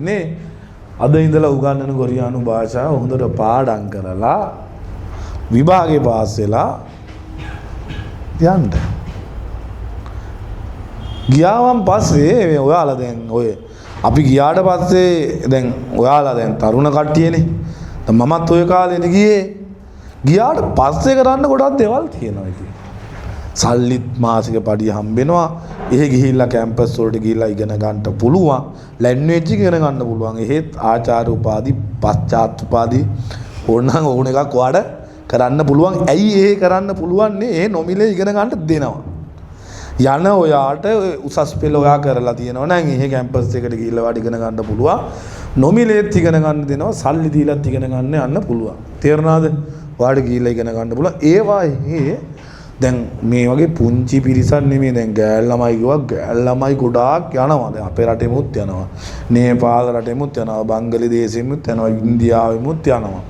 නේ අද ඉඳලා උගන්වන කොරියානු භාෂාව හොඳට පාඩම් කරලා විභාගේ පාස් වෙලා යන්න. ගියාවන් පස්සේ මේ ඔයාලා දැන් ඔය අපි ගියාට පස්සේ දැන් ඔයාලා දැන් තරුණ කට්ටියනේ. මමත් ඔය කාලේනේ ගියේ. ගියාට පස්සේ කරන්න ගොඩක් දේවල් තියෙනවා ඉතින්. සල්ලිත් මාසික පඩිය හම්බෙනවා. එහෙ ගිහිල්ලා කැම්පස් වලට ගිහිල්ලා ඉගෙන ගන්න පුළුවන්. ලැන්ග්වේජ් ඉගෙන ගන්න පුළුවන්. එහෙත් ආචාර්ය උපාධි, පශ්චාත් උපාධි ඕනනම් ඕන එකක් ඔයාලට කරන්න පුළුවන්. ඇයි ඒ කරන්න පුළුවන් නේ? ඒ නොමිලේ ඉගෙන ගන්න දෙනවා. යන ඔයාට උසස් පෙළ ඔයා කරලා තියෙනවා නම් එහෙ කැම්පස් එකට ගිහිල්ලා ඔයාට ඉගෙන ගන්න පුළුවන්. නොමිලේත් ඉගෙන ගන්න දෙනවා. සල්ලි දීලාත් ඉගෙන ගන්න යන්න පුළුවන්. තේරුණාද? ඔයාට ගිහිල්ලා ඉගෙන ගන්න පුළුවන්. ඒවා එහෙ දැන් මේ වගේ පුංචි පිරිසක් නෙමෙයි. දැන් ගෑල් ළමයි කිව්වා ගෑල් ළමයි ගොඩාක් යනවා. දැන් අපේ රටෙමුත් යනවා. නේපාල රටෙමුත් යනවා. බංග්ලාදේශෙමුත් යනවා. ඉන්දියාවෙමුත් යනවා.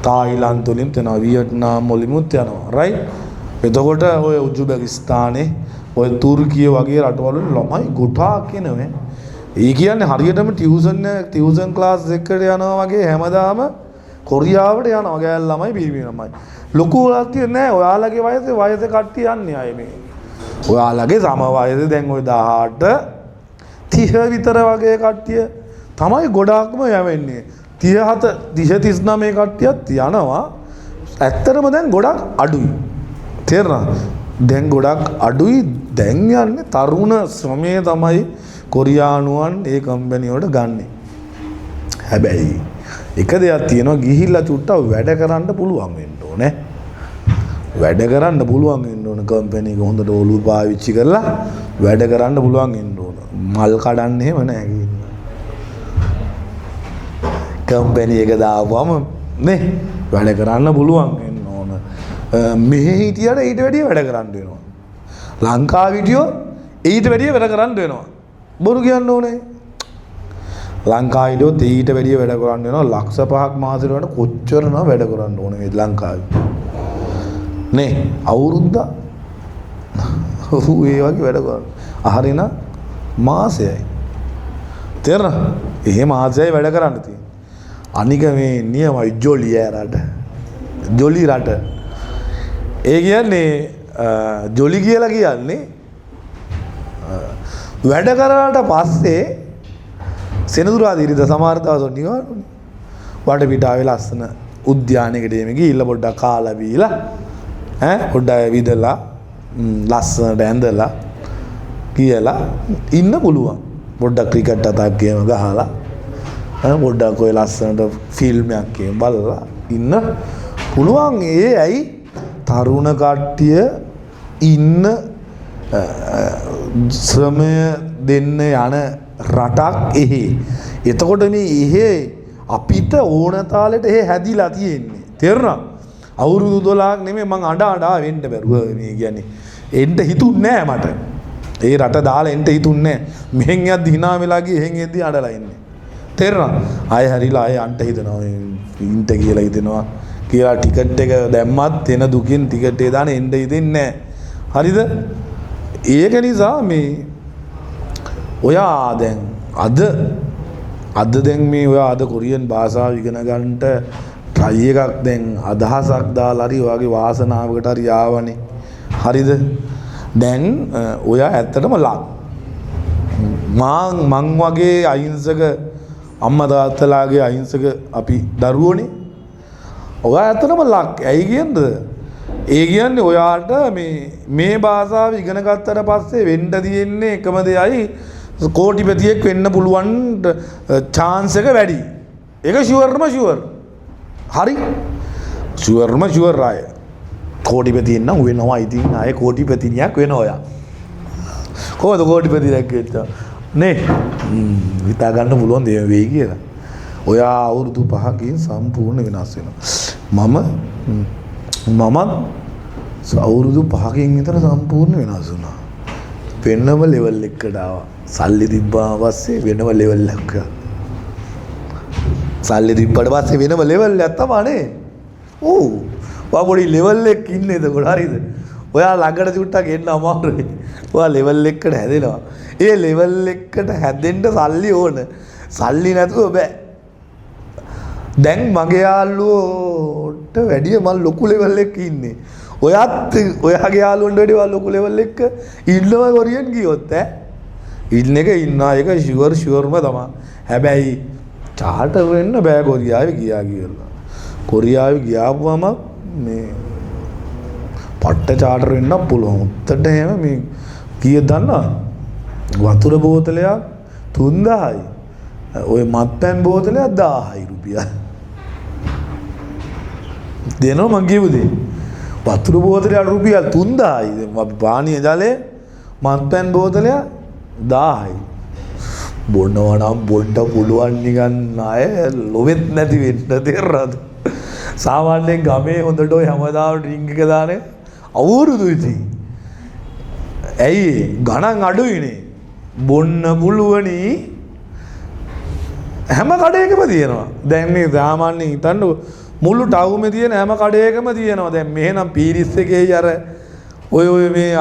තායිලන්ත වලින්ත් යනවා. වියට්නාම් වලින්මුත් යනවා. රයිට්. එතකොට ඔය උජ්බෙකිස්තානේ ඔය තුර්කිය වගේ රටවල ළමයි ගොඩාක් එනවා. ඒ කියන්නේ හරියටම ටියුෂන් ක්ලාස් එකකට යනවා වගේ හැමදාම කොරියාවට යනවා ගෑල් ළමයි පිරිමි ළමයි. ලොකු වලක් නෑ. ඔයාලගේ වයසේ කට්ටිය යන්නේ අය මේ. ඔයාලගේ සම වයසේ දැන් ওই 18 30 විතර වගේ කට්ටිය තමයි ගොඩාක්ම යවෙන්නේ. 37 30 39 කට්ටියත් යනවා. ඇත්තටම දැන් ගොඩක් අඩුයි. තේරුණා? දැන් ගොඩක් අඩුයි. දැන් යන්නේ තරුණ ශ්‍රමය තමයි කොරියානුවන් ඒ කම්පැනි වලට ගන්නෙ. හැබැයි එක දෙයක් තියෙනවා. ගිහිල්ලා චුට්ටක් වැඩ කරන්න පුළුවන් වෙන්න ඕනේ. වැඩ කරන්න පුළුවන් වෙන්න ඕන. කම්පැනි එක හොඳට ඔලුව පාවිච්චි කරලා වැඩ කරන්න පුළුවන් වෙන්න ඕන. මල් කඩන්න එහෙම නැහැ කියන්නේ. කම්පැනි එක දාපුවම නේ වැඩ කරන්න පුළුවන් වෙන්න ඕන. මෙහි හිටියට ඊට වැඩිය වැඩ කරන්න වෙනවා. ලංකාව හිටියෝ ඊට වැඩිය වැඩ කරන්න වෙනවා. බොරු කියන්න ඕනේ. ලංකාවේ හිටියොත් ඊට වැඩිය වැඩ කරන්න වෙනවා. ලක්ෂ 5ක් මාසෙට වඩා කොච්චරන වැඩ කරන්න ඕනේ මේ ලංකාවේ. නේ අවුරුද්ද ඒ වගේ වැඩ කරන්න. අහරින මාසයයි. තේරෙනවද? එහෙම මාසයයි වැඩ කරන්න තියෙන්නේ. අනික මේ නියමයි ජොලි රට. ජොලි රට. ඒ කියන්නේ ජොලි කියලා කියන්නේ වැඩ කරාට පස්සේ සෙනසුරාදා ඉරිදා සමහර දවස් නිකන් වටපිටාවේ ලස්සන උද්‍යානයකට එමෙ ගිහිල්ලා පොඩ්ඩක් කාලා බීලා පොඩ්ඩක් විදලා ලස්සනට ඇඳලා කියලා ඉන්න පුළුවන්. පොඩ්ඩක් ක්‍රිකට් අතක් ගේම ගහලා පොඩ්ඩක් ඔය ලස්සනට ෆිල්ම් එකක් බලලා ඉන්න පුළුවන්. ඒ ඇයි තරුණ කට්ටිය ඉන්න ශ්‍රමය දෙන්න යන රටක් එහෙ. එතකොට මේ එහෙ අපිට ඕන තාලෙට එහෙ හැදිලා තියෙන්නේ. තේරුණා? අවුරුදු 12ක් නෙමෙයි මං අඬා වෙන්න බැරුව මේ කියන්නේ. එන්න හිතුන්නේ නෑ මට. ඒ රට දාලා එන්න හිතුන්නේ නෑ. මෙහෙන් යද්දි hina වෙලා ගියේ එහෙන් එද්දි අඬලා ඉන්නේ. තේරුණා? ආයෙ හරිලා ආයෙ අන්ට හිතනවා. ඉන්ට කියලා හිතනවා. කියලා ටිකට් එක දැම්මත් එන දුකින් ටිකට් එක දාන එන්න හිතෙන්නේ නෑ. හරිද? ඒක නිසා මේ ඔයා දැන් අද දැන් මේ ඔයා අද කොරියන් භාෂාව ඉගෙන ගන්නට try එකක් දැන් අදහසක් දාලා හරි ඔයාගේ වාසනාවකට හරි ආවනේ. හරිද? දැන් ඔයා ඇත්තටම මං වගේ අහිංසක අම්මා තාත්තලාගේ අහිංසක අපි දරුවෝනේ. ඔයා ඇත්තටම ලක්. ඇයි කියන්නේ? ඒ කියන්නේ ඔයාට මේ භාෂාව ඉගෙන ගත්තට පස්සේ වෙන්න තියෙන්නේ එකම දෙයයි කෝටිපතියෙක් වෙන්න පුළුවන් chance එක වැඩි. ඒක ෂුවර්ම ෂුවර්. හරි? ෂුවර්ම ෂුවර් ආය. කෝටිපතියෙක් නම් වෙනවා. ඉතින් ආයේ කෝටිපතිනියක් වෙනවා ඔයා. කොහොමද කෝටිපතියෙක් වෙච්චා? නේ? හිතා ගන්න පුළුවන් දේ වෙයි කියලා. ඔයා අවුරුදු 5කින් සම්පූර්ණ වෙනස් වෙනවා. මමත් අවුරුදු 5කින් විතර සම්පූර්ණ වෙනස් වුණා. වෙනම ලෙවල් එකකට ආවා. සල්ලි තිබ්බා පස්සේ වෙනම ලෙවල් එකක්. සල්ලි තිබ්බට පස්සේ වෙනම ලෙවල් එකක් තමයි. ඔව්. ඔයා පොඩි ලෙවල් එකක ඉන්නේ එතකොට හරිද? ඔයා ළඟට චුට්ටක් එන්න අමාරුයි. ඔයා ලෙවල් එකකට හැදෙනවා. ඒ ලෙවල් එකකට හැදෙන්න සල්ලි ඕන. සල්ලි නැතුව බෑ. දැන් මගේ යාළුවෝට වැඩිය මම ලොකු ලෙවල් එකක ඉන්නේ. ඔයත් ඔයාගේ යාළුවන්ට වැඩිය ලොකු ලෙවල් එකක ඉන්නවා කොරියන් ගියොත් ඈ. ඉන්න එක ඉන්නා එක ෂුවර්ම තමයි. හැබැයි චාටර් වෙන්න බෑ කොරියාවේ ගියා කියලා. කොරියාවේ ගියාපුවම මේ පට්ට චාටර් වෙන්න පුළුවන්. උත්තට එහෙම මේ කීයද දන්නවද? වතුර බෝතලයක් 3000යි. ඔය මත්පැන් බෝතලයක් 1000යි රුපියල්. දෙනවා මං කියුවේ. වතුර බෝතලයක් රුපියල් 3000යි. අපි පානීය ජලයේ මත්පැන් බෝතලයක් 1000යි. බොනවා නම් බොන්න පුළුවන් නිකන් අය ලොවෙත් නැති වෙන්න තේරෙනවද? සාමාන්‍යයෙන් ගමේ හොඳට ඔය හැමදාම ඩ්‍රින්ක් එක දාන්නේ අවුරුදු ඉතින්. ඇයි ගණන් අඩුයිනේ. බොන්න පුළුවනි හැම කඩේකම තියෙනවා. දැන් මේ සාමාන්‍යයෙන් හිතන්න මුළු ටවුමේ තියෙන හැම කඩේකම තියෙනවා. දැන් මෙහෙනම් පීරිස් එකේ අර ඔය මේ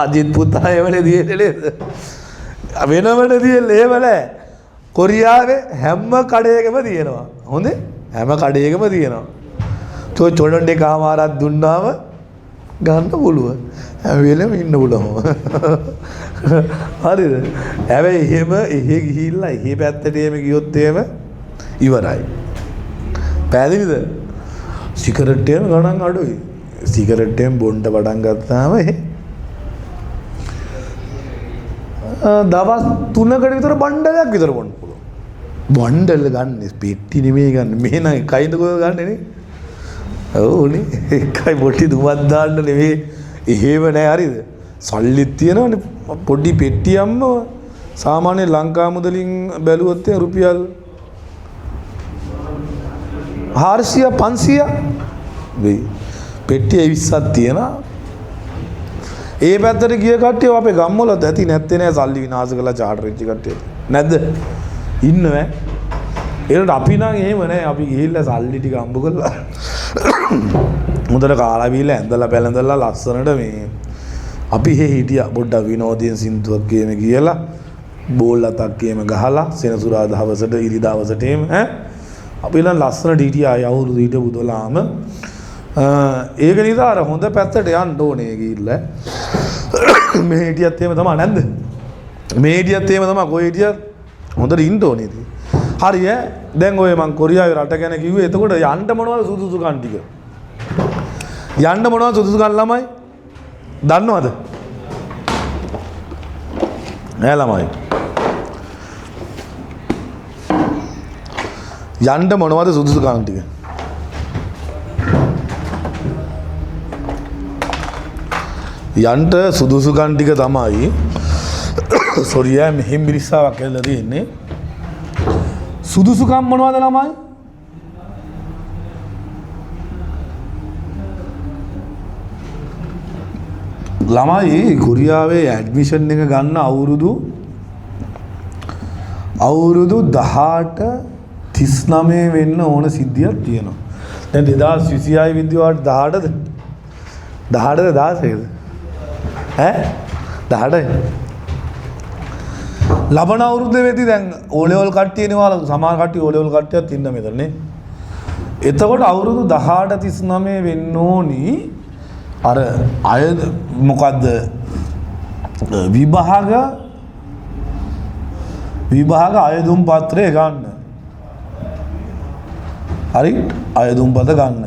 අජිත් පුතා එවනේ දියේ නේද? වෙනමන තියෙන්නේ එහෙම නෑ. කොරියාවේ හැම කඩේකම තියෙනවා. හොඳේ? හැම කඩේකම තියෙනවා. චොඩොන් දෙකමාරක් දුන්නාම ගන්න පුළුවන්. හැම වෙලෙම ඉන්න පුළුවන්. හරිද? හැබැයි එහෙම එහෙ ගිහිල්ලා එහෙ පැත්තට එහෙම ගියොත් එහෙම ඉවරයි. පැහැදිලිද? සිගරට් එක ගණන් අඩුයි. සිගරට් එකෙන් බොන්න පටන් ගත්තාම දවස් 3කට විතර බණ්ඩලයක් විතර බොන්න පුළුවන්. බණ්ඩල ගන්න පෙට්ටි නෙමෙයි ගන්න. මෙහෙනම් එකයිද කොහෙද ගන්නෙ නේ? ඔව්නේ. එකයි පොටි දුමක් දාන්න නෙමෙයි. එහෙම නෑ හරිද? සල්ලිත් තියෙනවනේ පොඩි පෙට්ටියම්ම සාමාන්‍ය ලංකා මුදලින් බැලුවොත් රුපියල් 400 500 වෙයි. පෙට්ටිය 20ක් තියෙනවා. ඒ පැත්තට ගිය කට්ටිය අපේ ගම්වලත් ඇති නැත්තේ නෑ සල්ලි විනාශ කරලා චාටර් වෙච්ච කට්ටිය. නැද්ද? ඉන්නවෑ. ඒකට අපි නම් එහෙම නෑ. අපි ගිහිල්ලා සල්ලි ටික අම්බ කරලා මුදල කාලා බීලා ඇඳලා පැලඳලා ලස්සනට මේ අපි හිටියා පොඩ්ඩක් විනෝදයෙන් සින්දුවක් ගේම කියලා බෝල් අතක් ගේම ගහලා සෙනසුරාදා දවසට ඉරිදා දවසට එහෙම ඈ අපි නම් ලස්සනට හිටියා අවුරුදු හිටපු 12ම ඒක නිසා අර හොඳ පැත්තට යන්න ඕනේ ගිහිල්ලා මේ හිටියත් එහෙම තමයි නැද්ද මේ හිටියත් එහෙම තමයි කොයි හිටියත් හොඳට ඉන්න ඕනේ ඉතින් හරි ඈ දැන් ඔය මං කොරියාවේ රට ගැන කිව්වේ එතකොට යන්න මොනවද සුදුසුකම් ටික යන්න මොනවද සුදුසුකම් ළමයි දන්නවද නෑ ළමයි යන්න මොනවද සුදුසුකම් ටික යන්න සුදුසුකම් ටික තමයි සොරියා මෙහෙම මිරිස්සාවක් ඇදලා තියෙන්නේ සුදුසුකම් මොනවද ළමයි ළමයි කොරියාවේ ඇඩ්මිෂන් එක ගන්න අවුරුදු 18 39 වෙන්න ඕන සිද්ධියක් තියෙනවා. දැන් 2026 විද්‍යාවට 18ද? 18ද 16ද? ඈ 18යි. ලබන අවුරුද්දේ වෙද්දි දැන් O level කට්ටියනේ ඔයාලා සමාන කට්ටිය O level කට්ටියත් ඉන්න මෙතන නේ. එතකොට අවුරුදු 18 39 වෙන්න ඕනි. අර අය මොකද්ද විභාග අයදුම් පත්‍රය ගන්න. හරි අයදුම් පත ගන්න.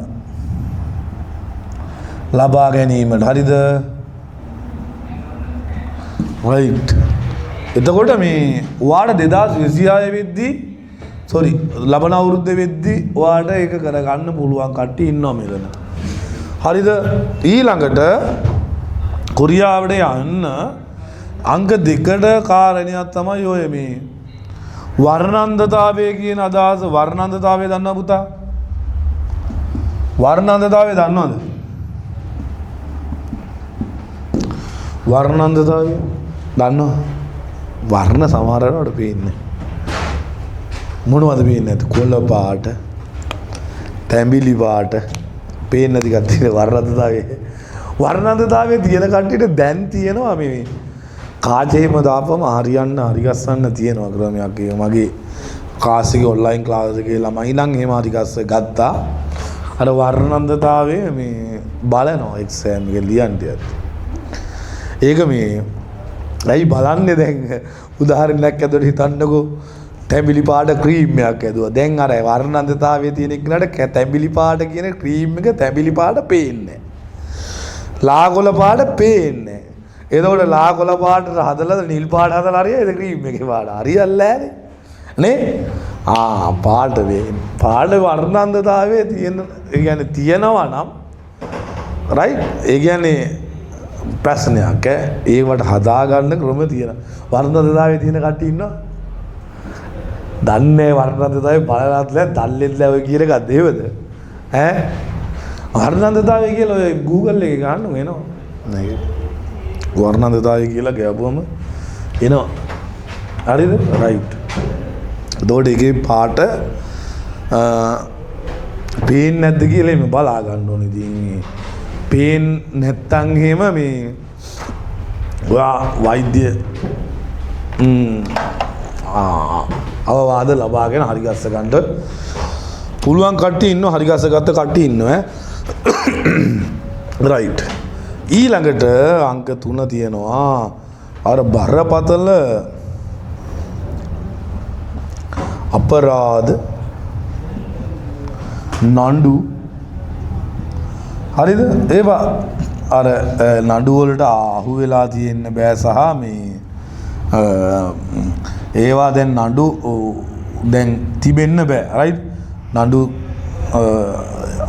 ලබා ගැනීමට හරිද? රයිට්. එතකොට මේ ඔයාට 2026 වෙද්දී ලබන අවුරුද්දේ වෙද්දී ඔයාට ඒක කරගන්න පුළුවන් කට්ටිය ඉන්නවා මෙතන. හරිද? ඊළඟට කොරියාවට යන්න අංක 2ට කාරණයක් තමයි ඔය මේ වර්ණන්දතාවය කියන අදහස. වර්ණන්දතාවය දන්නව පුතා? වර්ණන්දතාවය දන්නවද? වර්ණන්දතාවය දන්නව? වර්ණ සමහර වෙලාවට පේන්නේ මොනවද පේන්නේ නැද්ද? කොළ පාට, තැඹිලි පාට පේන්නේ නැති කට්ටිය වර්ණන්දතාවය. වර්ණන්දතාවය තියෙන කට්ටියට දැන් තියෙනවා මේ කාචේම දාපම හරියන්න හරි ගස්සන්න තියෙනවා ක්‍රමයක්. ඒක මගේ කාසික ඔන්ලයින් ක්ලාස් එකේ ළමයි නම් එහෙම හරිගස්ස ගත්තා. අර වර්ණන්දතාවයේ මේ බලනවා එක්සෑම් එක ලියන්න යද්දි. ඒක මේ ඇයි බලන්නේ දැන් උදාහරණයක් ඇතුළත හිතන්නකෝ තැඹිලි පාට ක්‍රීම් එකක් ඇදුවා. දැන් අර වර්ණන්දතාවයේ තියෙන එක්කනට තැඹිලි පාට කියන ක්‍රීම් එක තැඹිලි පාට පේන්නේ නැහැ. ලාකොල පාට පේන්නේ නැහැ. එතකොට ලාකොල පාටට හදලා නිල් පාට හදලා හරියයිද ක්‍රීම් එකේ පාට? හරියල්ලා නේ? පාට වේ. පාට වර්ණන්දතාවයේ තියෙන ඒ කියන්නේ තියනවා නම් රයිට් ඒ කියන්නේ ප්‍රශ්නයක් ඒවට හදාගන්න ක්‍රම තියෙනවා. වර්ණන්දතාවයේ තියෙන කට්ටිය ඉන්නවා. දන්නේ වර්ණන්දතාවයේ බලලත් නැහැ, දල්ලෙත් නැහැ ඔය කියන එක දේවද? වර්ණන්දතාවය කියලා ඔය Google එකේ ගන්න වෙනවා. නේද? වර්ණන්දතාවය කියලා ගියපුවම එනවා. හරිද? රයිට්. එතකොට ඒකේ පාට පේන්නේ නැද්ද කියලා එමෙ බලා ගන්න ඕනේ. ඉතින් පේන්නේ නැත්තම් එහෙම මේ ඔයා වෛද්‍ය අවවාද ලබාගෙන හරිගස්ස ගන්න පුළුවන් කට්ටිය ඉන්නවා. හරිගස්ස ගත්ත කට්ටිය ඉන්නවා. රයිට්. ඊළඟට අංක 3 තියෙනවා අර බරපතල අපරාධ නඩු. හරිද? ඒවා අර නඩු වලට අහු වෙලා තියෙන්න බෑ සහ මේ ඒවා දැන් නඩු දැන් තිබෙන්න බෑ. රයිට්? නඩු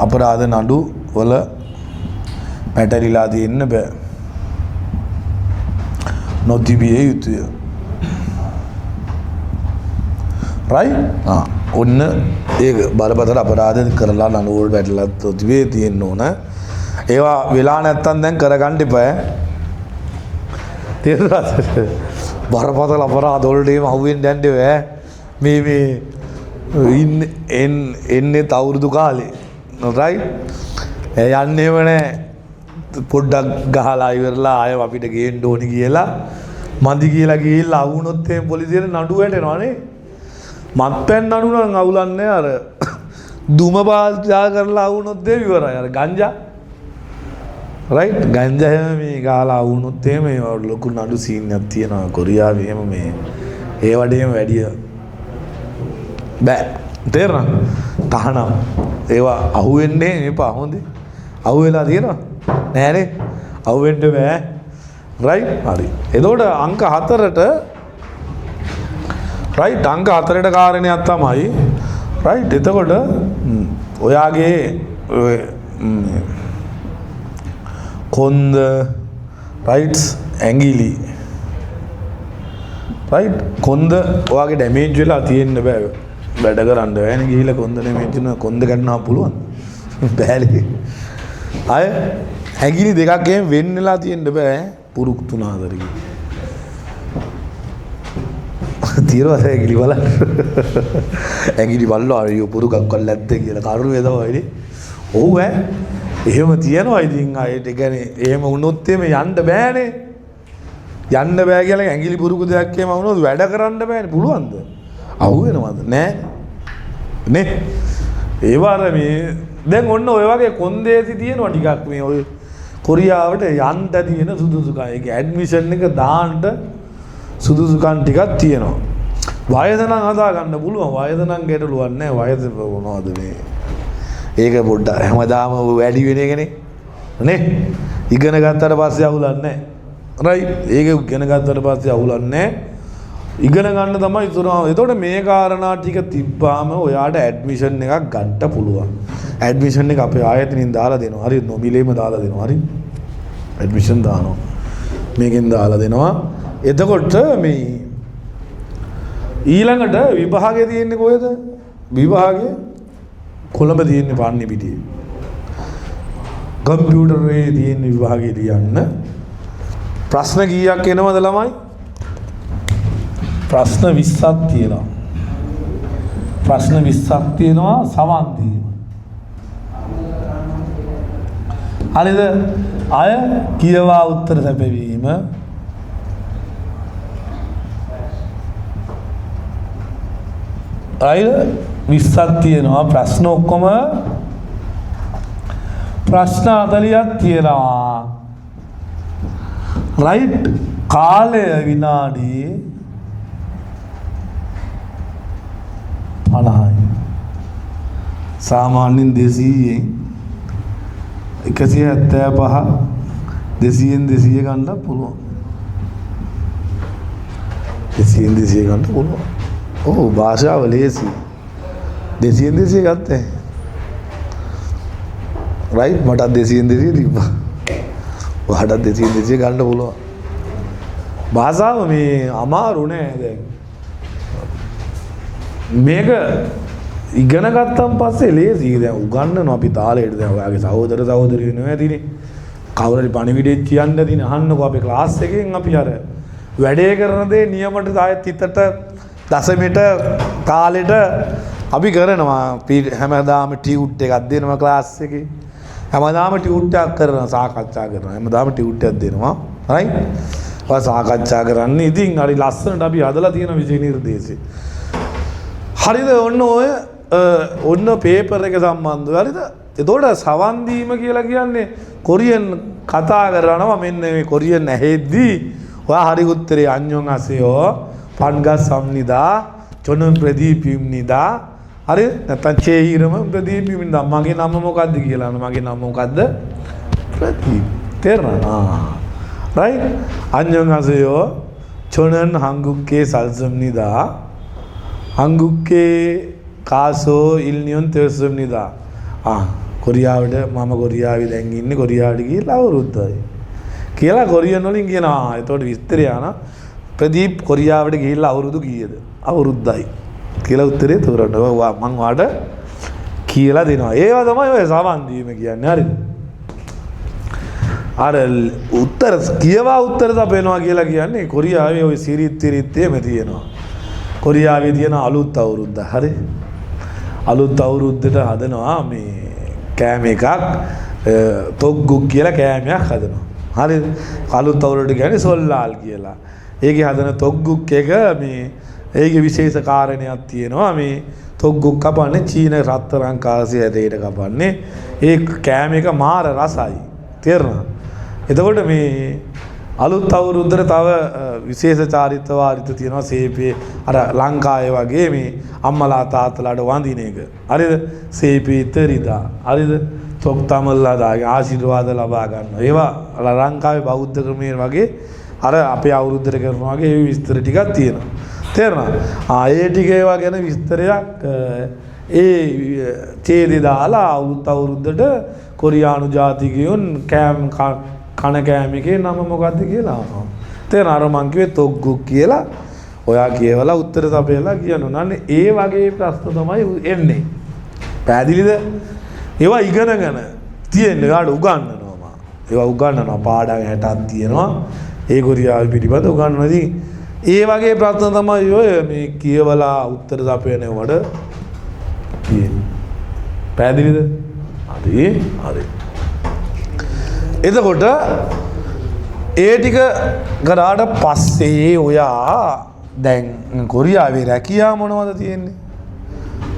අපරාධ නඩු වල පැටලිලා තියෙන්න බෑ. නොතිබිය යුතුය. රයිට්? ඔන්න ඒක බරපතල අපරාධ කරලා නඩු වල පැටලලා තිබේ තියෙන්න ඕන. ඒවා වෙලා නැත්තම් දැන් කරගන්න එපා. තේරුණාද? බරපතල අපරාධ වලට එහෙම අහුවෙන්න යන්න බෑ. මේ එන්නේ අවුරුදු කාලේ. රයිට්? යන්නේම නෑ. පොඩ්ඩක් ගහලා ඉවරලා ආයෙ අපිට ගේන්න ඕනි කියලා මදි කියලා ගිහිල්ලා අවුනොත් එහෙම පොලිසියට නඩු වැටෙනවා නේ. මත්පැන් නඩු නම් අවුලන්නේ අර දුම පාවිච්චි කරලා අවුනොත් එහෙම ඉවරයි. අර ගංජා රයිට්? ගංජා හැම මේ ගාලා අවුනොත් එහෙම ඒ ලොකු නඩු සීන් එකක් තියෙනවා කොරියාවේ. එහෙම මේ ඒ වඩේම වැඩි බෑ. තේරෙනවද? තහනම් ඒවා අහුවෙන්නේ එපා. හොඳේ අහුවෙලා තියෙනවා නෑනේ. අහුවෙන්න බෑ. රයිට්? හරි. එතකොට අංක 4ට රයිට් අංක 4ට කාරණයක් තමයි රයිට්. එතකොට ඔයාගේ කොන්ද රයිට්ස් ඇඟිලි රයිට් කොන්ද ඔයාගේ ඩැමේජ් වෙලා තියෙන්න බෑ. වැඩ කරන්න බෑනේ. ගිහිල්ලා කොන්ද ඩැමේජ් වෙන කොන්ද ගන්නවා පුළුවන් බෑලේ. අය ඇඟිලි දෙකක් එහෙම වෙන් වෙලා තියෙන්න බෑ. පුරුක් 3-4 තියරවද ඇඟිලි බලන්න. ඇඟිලි බලලා අයියෝ පුරුකක් වල නැද්ද කියලා කරුණේ තමයි. ඔව් එහෙම තියනවා. ඉතින් ආයෙත් ඒ කියන්නේ එහෙම වුණොත් එහෙම යන්න බෑනේ. යන්න බෑ කියලා ඇඟිලි පුරුකු දෙයක් එහෙම වුණොත් වැඩ කරන්න බෑනේ. පුළුවන්ද? අහු වෙනවද? නෑ නේ. ඒ වාර මේ දැන් ඔන්න ඔය වගේ කොන්දේසි තියෙනවා ටිකක් මේ ඔය කොරියාවට යන්න තියෙන සුදුසුකම්. ඒක ඇඩ්මිෂන් එක දාන්න සුදුසුකම් ටිකක් තියෙනවා. වයස නම් හදා ගන්න පුළුවන්. වයස නම් ගැටලුවක් නැහැ. වයස මොනවද මේ? ඒක පොඩ්ඩක් හැමදාම වැඩි වෙන එකනේ නේ. ඉගෙන ගත්තට පස්සේ අවුලක් නැහැ. රයිට්? ඒක ඉගෙන ගත්තට පස්සේ අවුලක් නැහැ. ඉගෙන ගන්න තමයි ඉතුරුම. එතකොට මේ කාරණා ටික තිබ්බාම ඔයාට ඇඩ්මිෂන් එකක් ගන්න පුළුවන්. ඇඩ්මිෂන් එක අපේ ආයතනයෙන් දාලා දෙනවා. හරි? නොමිලේම දාලා දෙනවා. හරි? ඇඩ්මිෂන් දානවා. මේකෙන් දාලා දෙනවා. එතකොට මේ ඊළඟට විභාගය තියෙන්නේ කොහෙද? විභාගය කොළඹ තියෙන්නේ පාන්නේ පිටියේ. කම්පියුටරේ තියෙන විභාගය ලියන්න. ප්‍රශ්න කීයක් එනවද ළමයි? ප්‍රශ්න 20ක් තියෙනවා. ප්‍රශ්න 20ක් තියෙනවා සමන් දීම. හරිද? අය කියවා උත්තර සැපවීම. අයිද 20ක් තියෙනවා ප්‍රශ්න ඔක්කොම ප්‍රශ්න 40ක් තියෙනවා රයිට් කාලය විනාඩි 50යි සාමාන්‍යයෙන් 200න් 175 200න් 200 ගන්න පුළුවන් 200න් 200 ගන්න පුළුවන් ඔව් භාෂාව ලේසි 200න් 200 ගත්තේ රයිට් මට 200න් 200 තිබ්බා ඔයාලට 200න් 200 ගන්න පුළුවන් භාෂාව මේ අමාරු නෑ දැන් මේක ඉගෙන ගත්තන් පස්සේ ලේසි දැන් උගන්නනවා අපි තාලෙට දැන් ඔයාගේ සහෝදර සහෝදරියෝ වෙනවා ඇතිනේ කවුරු හරි පණිවිඩේ කියන්න දින අහන්නකෝ අපේ ක්ලාස් එකෙන් අපි අර වැඩේ කරන දේ නියමට ආයෙත් හිතට දශමෙට කාලෙට අපි කරනවා හැමදාම ටියුට් එකක් දෙනවා ක්ලාස් එකේ හැමදාම ටියුට් එකක් කරනවා සාකච්ඡා කරනවා හැමදාම ටියුට් එකක් දෙනවා රයිට් ඔය සාකච්ඡා කරන්නේ ඉතින් හරි ලස්සනට අපි හදලා තියෙන විෂය නිර්දේශය හරිද ඔන්න පේපර් එක සම්බන්ධව හරිද එතකොට සවන් දීම කියලා කියන්නේ කොරියන් කතා කරනවා මෙන්න මේ කොරියන් ඇහෙද්දී ඔයා හරි උත්තරේ අඤ්ඤොන් අසයෝ පන්ගස් සම්නිදා චොනන් ප්‍රදීපිම්නිදා හරි නැත්නම් චේහිරම ප්‍රදීපිම්නිදා මගේ නම මොකද්ද කියලා මගේ නම මොකද්ද ප්‍රදීප තේරෙනවා රයිට් අඤ්ඤොන් අසයෝ චොනන් හංගුක්කේ සල්සම්නිදා හංගුක්කේ කාසෝ ඉල්නියොන් තෙසම්නිදා කොරියාවට මම කොරියාවේ දැන් ඉන්නේ කොරියාවට ගිහලා අවුරුද්දයි කියලා කොරියන් වලින් කියනවා එතකොට විස්තරය ආන ප්‍රදීප් කොරියාවට ගිහිල්ලා අවුරුදු කීයද අවුරුද්දයි කියලා උත්තරේ තෝරන්න මම වාට කියලා දෙනවා ඒවා තමයි ඔය සමන් දීම කියන්නේ හරිද අර උත්තර කියවා උත්තර තපෙනවා කියලා කියන්නේ කොරියාවේ ওই සිරිත් එහෙම තියෙනවා කොරියාවේ තියෙන අලුත් අවුරුද්ද හරි අලුත් අවුරුද්දට හදනවා මේ කෑම එකක් තොග්ගුක් කියලා කෑමයක් හදනවා හරිද අලුත් අවුරුද්ද කියන්නේ සොල්ලාල් කියලා ඒකේ හදන තොග්ගුක් එක මේ ඒකේ විශේෂ කාරණයක් තියෙනවා මේ තොග්ගුක් කපන්නේ චීන රත්තරන් කාසිය ඇටයට කපන්නේ ඒ කෑම එක මාර රසයි තේරෙනවද එතකොට මේ අලුත් අවුරුද්දට තව විශේෂ චාරිත්‍ර වාරිත තියෙනවා සේපේ අර ලංකාවේ වගේ මේ අම්මලා තාත්තලාට වඳින එක හරිද සේපේ ඉතරිදා හරිද තොක් තමල්ලා දාගේ ආශිර්වාද ලබා ගන්නවා ඒවා ලංකාවේ බෞද්ධ ක්‍රමයේ වගේ අර අපේ අවුරුද්දට කරනවා වගේ ඒ විස්තර ටිකක් තියෙනවා තේරෙනවද ඒ ටික ඒවා ගැන විස්තරයක් ඒ ඡේදේ දාලා අලුත් අවුරුද්දට කොරියානු ජාතිකයන් කෑම කන කෑම එකේ නම මොකද්ද කියලා අහනවා තේරෙනවද අර මං කිව්වේ තොග්ගුක් කියලා ඔයා කියවලා උත්තර තපෙලා කියනවා නන්නේ ඒ වගේ ප්‍රශ්න තමයි එන්නේ පැහැදිලිද ඒවා ඉගෙනගෙන තියෙන්නේ ඔයාලට උගන්වනවා ඒවා උගන්වනවා පාඩම් 60ක් තියෙනවා ඒ කොරියාව පිටිපත උගන්වනවා ඉතින් ඒ වගේ ප්‍රශ්න තමයි ඔය මේ කියවලා උත්තර තපේනවට තියෙන්නේ පැහැදිලිද හරි එතකොට ඒ ටික කරාට පස්සේ ඔයා දැන් කොරියාවේ රැකියාව මොනවද තියෙන්නේ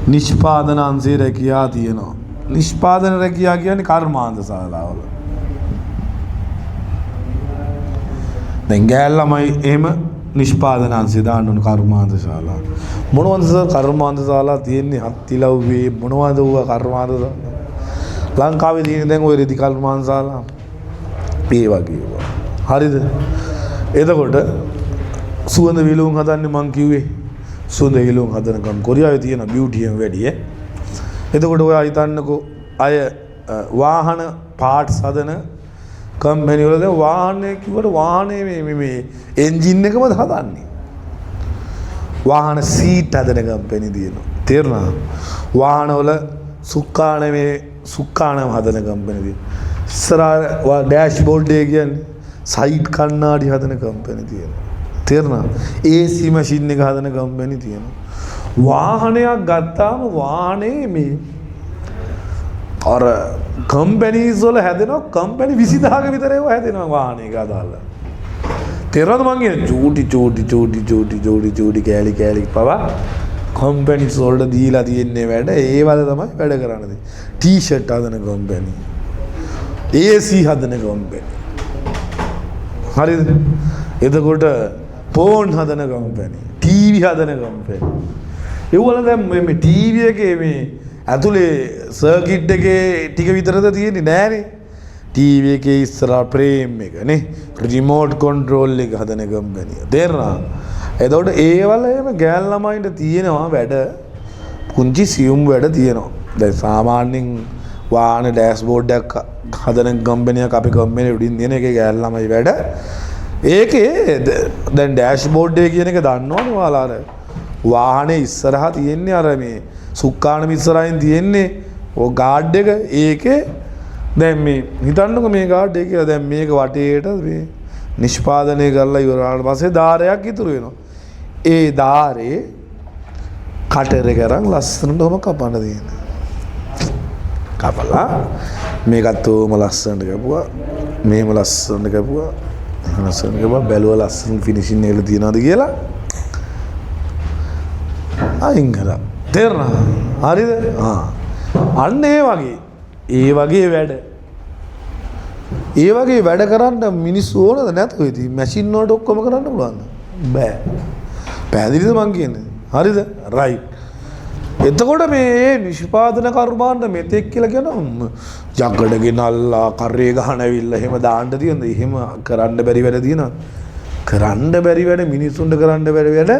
නිෂ්පාදන අංශයේ රැකියාව තියෙනවා නිෂ්පාදන රැකියාව කියන්නේ කර්මාන්ත ශාලාවල දැන් ගෑල් ළමයි එහෙම නිෂ්පාදන අංශය දාන්න ඕන කර්මාන්ත ශාලාව මොනවද සර් කර්මාන්ත ශාලාව තියෙන්නේ හත්තිලව්වේ මොනවද ඌව කර්මාන්ත ලංකාවේ තියෙන දැන් ඔය රෙදි කර්මාන්ත ශාලාව ඒ වගේ හරිද එතකොට සුවඳ විලවුන් හදන්නේ මං කිව්වේ සුවඳ විලවුන් හදනකම් කොරියාවේ තියෙන බියුටියෙන් වැඩි එතකොට ඔයා හිතන්නකෝ අය වාහන පාර්ට්ස් හදන කම්පැනි වල දැන් වාහනේ කිව්වට වාහනේ මේ එන්ජින් එකම හදන්නේ වාහන සීට් හදන කම්පැනි තියෙනවා තේරුණා වාහන වල සුක්කාණම හදන කම්පැනි තියෙනවා ඉස්සරහා ඩෑෂ්බෝඩ් එක කියන්නේ සයිඩ් කණ්ණාඩි හදන කම්පැනි තියෙනවා තේරුණා AC මැෂින් එක හදන කම්පැනි තියෙනවා වාහනයක් ගත්තාම වාහනේ මේ අර කම්පැනිස් වල හැදෙනවා කම්පැනි 20000ක විතර ඒවා හැදෙනවා වාහනයක අදාළ තේරෙනවද මං කියන්නේ චූටි කෑලි පවා කම්පැනිස් වලට දීලා තියෙන්නේ වැඩ ඒ වල තමයි වැඩ කරන්නේ. ටී-ෂර්ට් හදන කම්පැනි. AC හදන කම්පැනි. හරිද? එතකොට ෆෝන් හදන කම්පැනි. ටීවී හදන කම්පැනි. ඒවල දැන් මේ ටීවී එකේ මේ ඇතුලේ සර්කිට් එකේ ටික විතරද තියෙන්නේ නෑනේ. ටීවී එකේ ඉස්සරහා ප්‍රේම් එක නේ රිමෝට් කන්ට්‍රෝල් එක හදන කම්පැනි. තේරුණා? එතකොට ඒවල එහෙම ගෑල් ළමයින්ට තියෙනවා වැඩ පුංචි සියුම් වැඩ තියෙනවා. දැන් සාමාන්‍යයෙන් වාහන ඩෑෂ්බෝඩ් එකක් හදන කම්පැනියක් අපි කම්පැනි උඩින් තියෙන එකේ ගෑල් ළමයි වැඩ. ඒකේ දැන් ඩෑෂ්බෝඩ් එක කියන එක දන්නවනේ ඔයාලා අර වාහනේ ඉස්සරහා තියෙන්නේ අර මේ සුක්කාන ඉස්සරහින් තියෙන්නේ ඔය ගාඩ් එක. ඒකේ දැන් මේ හිතන්නකො මේ ගාඩ් එක කියලා දැන් මේක වටේට මේ නිෂ්පාදනය කරලා ඉවරනාට පස්සේ ධාරයක් ඉතුරු වෙනවා. ඒ ධාරේ කටර් එක අරන් ලස්සනට ඔහම කපන්න තියෙනවා. කපලා මේකත් ඔහම ලස්සනට කපුවා. මේම ලස්සනට කපුවා. ලස්සනට කපුවා බැලුවා ලස්සන ෆිනිෂින් එකල තියනවාද කියලා. අයින් කරා. තේරුණා? හරිද? අන්න ඒ වගේ වැඩ. ඒ වගේ වැඩ කරන්න මිනිස්සු ඕනද නැත්නම් ඉතින් මැෂින් වලට ඔක්කොම කරන්න පුළුවන්ද? බෑ. පැහැදිලිද මං කියන්නේ? හරිද? රයිට්. එතකොට මේ නිෂ්පාදන කර්මාන්ත මෙතෙක් කියලා කියනවා ජග්ගඩ ගෙනල්ලා කරේ ගහන ඇවිල්ලා එහෙම දාන්න තියෙනද? එහෙම කරන්න බැරි වැඩ තියෙනවද? කරන්න බැරි වැඩ මිනිස්සුන්ට කරන්න බැරි වැඩ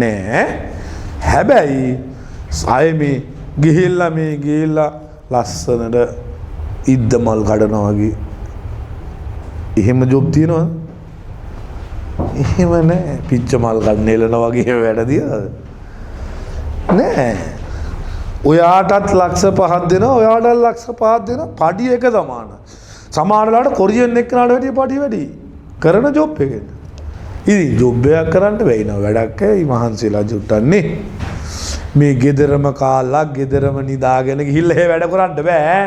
නෑ. හැබැයි ආයේ මේ ගිහිල්ලා ලස්සනට ඉද්ද මල් කඩනවා වගේ එහෙම ජොබ් තියනවද? එහෙම නෑ. පිච්ච මල් කඩන එලනවා වගේ වැඩ තියනවද? නෑ. ඔයාටත් ලක්ෂ 5ක් දෙනවා, ඔයාටත් ලක්ෂ 5ක් දෙනවා. පඩි එක සමාන. සමහරලාට කොරියන් එක්කනට වැඩිය පඩි වැඩි. කරන ජොබ් එකෙන්. ඉතින් ජොබ් එකක් කරන්න බැයි නෝ වැඩක් ඇයි මහන්සිලා ජුට්ටන්නේ. මේ ගෙදරම කාලා ගෙදරම නිදාගෙන ගිහිල්ලා ඒ වැඩ කරන්න බෑ.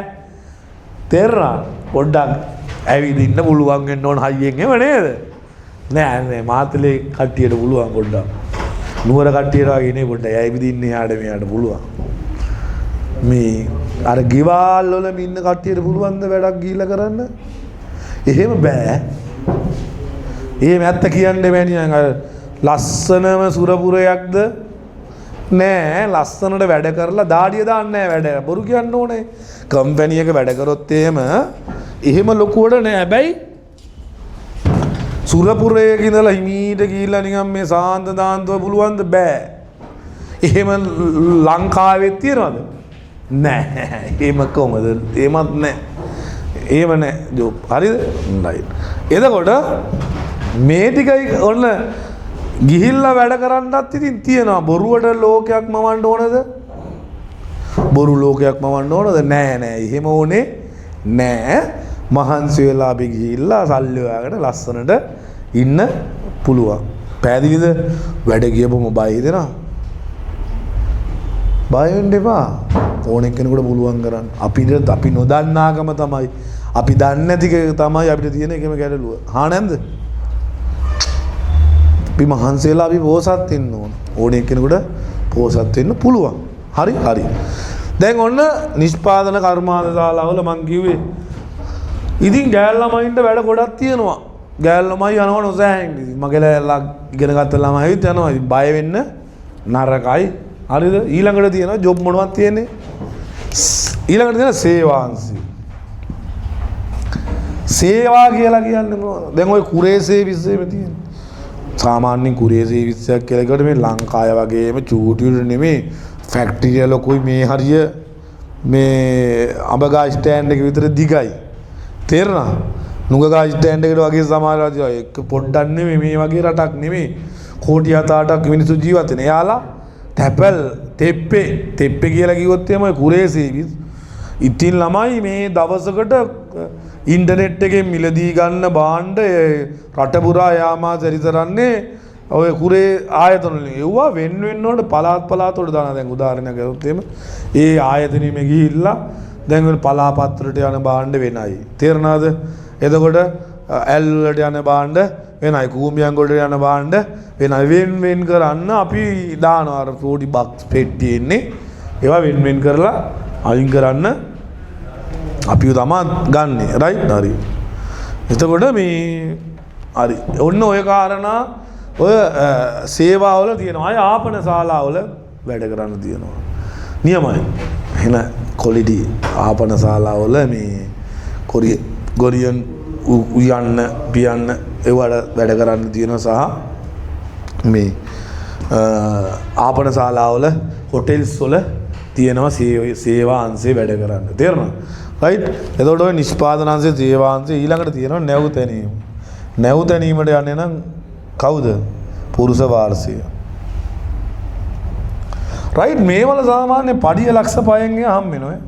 තේරුණා? පොඩ්ඩක් ඇවිදින්න පුළුවන් වෙන්න ඕන හයියෙන් එව නේද? නෑ මාතලේ කට්ටියට පුළුවන් පොඩ්ඩක්. නුවර කට්ටියට වගේ නේ පොඩ්ඩක් ඇවිදින්න එහාට මෙහාට පුළුවන්. මේ අර ගෙවල් වල ඉන්න කට්ටියට පුළුවන් ද වැඩක් ගිහිල්ලා කරන්න? එහෙම බෑ. එහෙම ඇත්ත කියන්න බෑනියන් අර ලස්සනම සුරපුරයක්ද නෑ ලස්සනට වැඩ කරලා දාඩිය දාන්න නෑ වැඩ. බොරු කියන්න ඕනේ. කම්පැනි එක වැඩ කරොත් එහෙම ලොකුවට නෑ. හැබැයි සුරපුරයක ඉඳලා හිමීට ගිහිල්ලා නිකන් මේ සාන්ත දාන්තව පුළුවන්ද? බෑ. එහෙම ලංකාවෙත් තියනවද? නෑ. එහෙම කොහමද? එහෙමත් නෑ. එහෙම නෑ ජොබ්. හරිද? රයිට්. එතකොට මේ ටිකයි ඔන්න ගිහිල්ලා වැඩ කරන්නත් ඉතින් තියෙනවා. බොරුවට ලෝකයක් මවන්න ඕනද? බොරු ලෝකයක් මවන්න ඕනද? නෑ. එහෙම ඕනේ නෑ. මහන්සි වෙලා අපි ගිහිල්ලා සල්ලි හොයාගෙන ලස්සනට ඉන්න පුළුවන්. පැහැදිලිද? වැඩ ගියපොම බය හිතෙනවා. බය වෙන්න එපා. ඕන එක්කෙනෙකුට පුළුවන් කරන්න. අපි නොදන්නාකම තමයි. අපි දන්නේ නැති එක තමයි අපිට තියෙන එකම ගැටලුව. හා නැන්ද? අපි මහන්සි වෙලා අපි පෝසත් වෙන්න ඕන. ඕන එක්කෙනෙකුට පෝසත් වෙන්න පුළුවන්. හරි. දැන් ඔන්න නිෂ්පාදන කර්මාන්ත ශාලාවල මං කිව්වේ ඉතින් ගෑල් ළමයින්ට වැඩ ගොඩක් තියෙනවා. ගෑල් ළමයි යනවා නොසෑහෙන්න. ඉතින් මගේ ලැල්ලා ඉගෙන ගත්ත ළමයිත් යනවා. ඉතින් බය වෙන්න නරකයි. හරිද? ඊළඟට තියෙනවා ජොබ් මොනවද තියෙන්නේ? ඊළඟට තියෙන සේවාංශය. සේවා කියලා කියන්නේ මොනවද? දැන් ওই කුරේ සේවිස්සෙම තියෙන්නේ. සාමාන්‍යයෙන් කුරේ සේවිස්සයක් කියලා එකට මේ ලංකාව වගේම චූටියට නෙමෙයි ෆැක්ටරි ලොකුයි මේ හරිය මේ අඹගා ස්ටෑන්ඩ් එක විතර දිගයි. තේරුණා? නුගගා ස්ටෑන්ඩ් එකට වගේ සමහර රජය එක පොඩ්ඩක් නෙමෙයි මේ වගේ රටක් නෙමෙයි. කෝටි 7-8ක් මිනිස්සු ජීවත් වෙන. එයාලා තැපල් තෙප්පේ කියලා කිව්වොත් එහෙම කුරේ සේවිස්. ඉතින් ළමයි මේ දවසකට ඉන්ටර්නෙට් එකෙන් මිලදී ගන්න භාණ්ඩ රට පුරා යාමා සැරිසරන්නේ ඔය කුරේ ආයතන වලින්. ඒවා වෙන වලට පළාත් වලට දානවා. දැන් උදාහරණයක් ගත්තොත් එහෙම ඒ ආයතනෙම ගිහිල්ලා දැන් ඔය පලාපත්‍රයට යන භාණ්ඩ වෙනයි. තේරෙනවද? එතකොට ඇල් වලට යන භාණ්ඩ වෙනයි කූඹියන් ගොඩට යන භාණ්ඩ වෙනයි වෙන් කරන්න අපි දානවා අර පොඩි බක්ස් පෙට්ටි ඉන්නේ ඒවා වෙන් කරලා අයින් කරන්න අපිව තමා ගන්නෙ රයිට් හරි එතකොට මේ හරි ඔන්න ඔය කාරණා ඔය සේවාවල තියෙනවා අය ආපන ශාලාවල වැඩ කරන්න තියෙනවා නියමයි එන ක්වොලිටි ආපන ශාලාවල මේ කොරියන් උයන්න පියන්න ඒවට වැඩ කරන්න තියෙනවා සහ මේ ආපන ශාලාවල හොටෙල්ස් වල තියෙනවා සේවා අංශේ වැඩ කරන්න තේරෙනවද රයිට් එතකොට ඔය නිෂ්පාදන අංශේ සේවා අංශේ ඊළඟට තියෙනවා නැව් තැනීමට යන්නේ නම් කවුද පුරුෂ වාර්ෂය රයිට් මේවල සාමාන්‍ය පඩිය ලක්ෂ 5න් හම් වෙනවා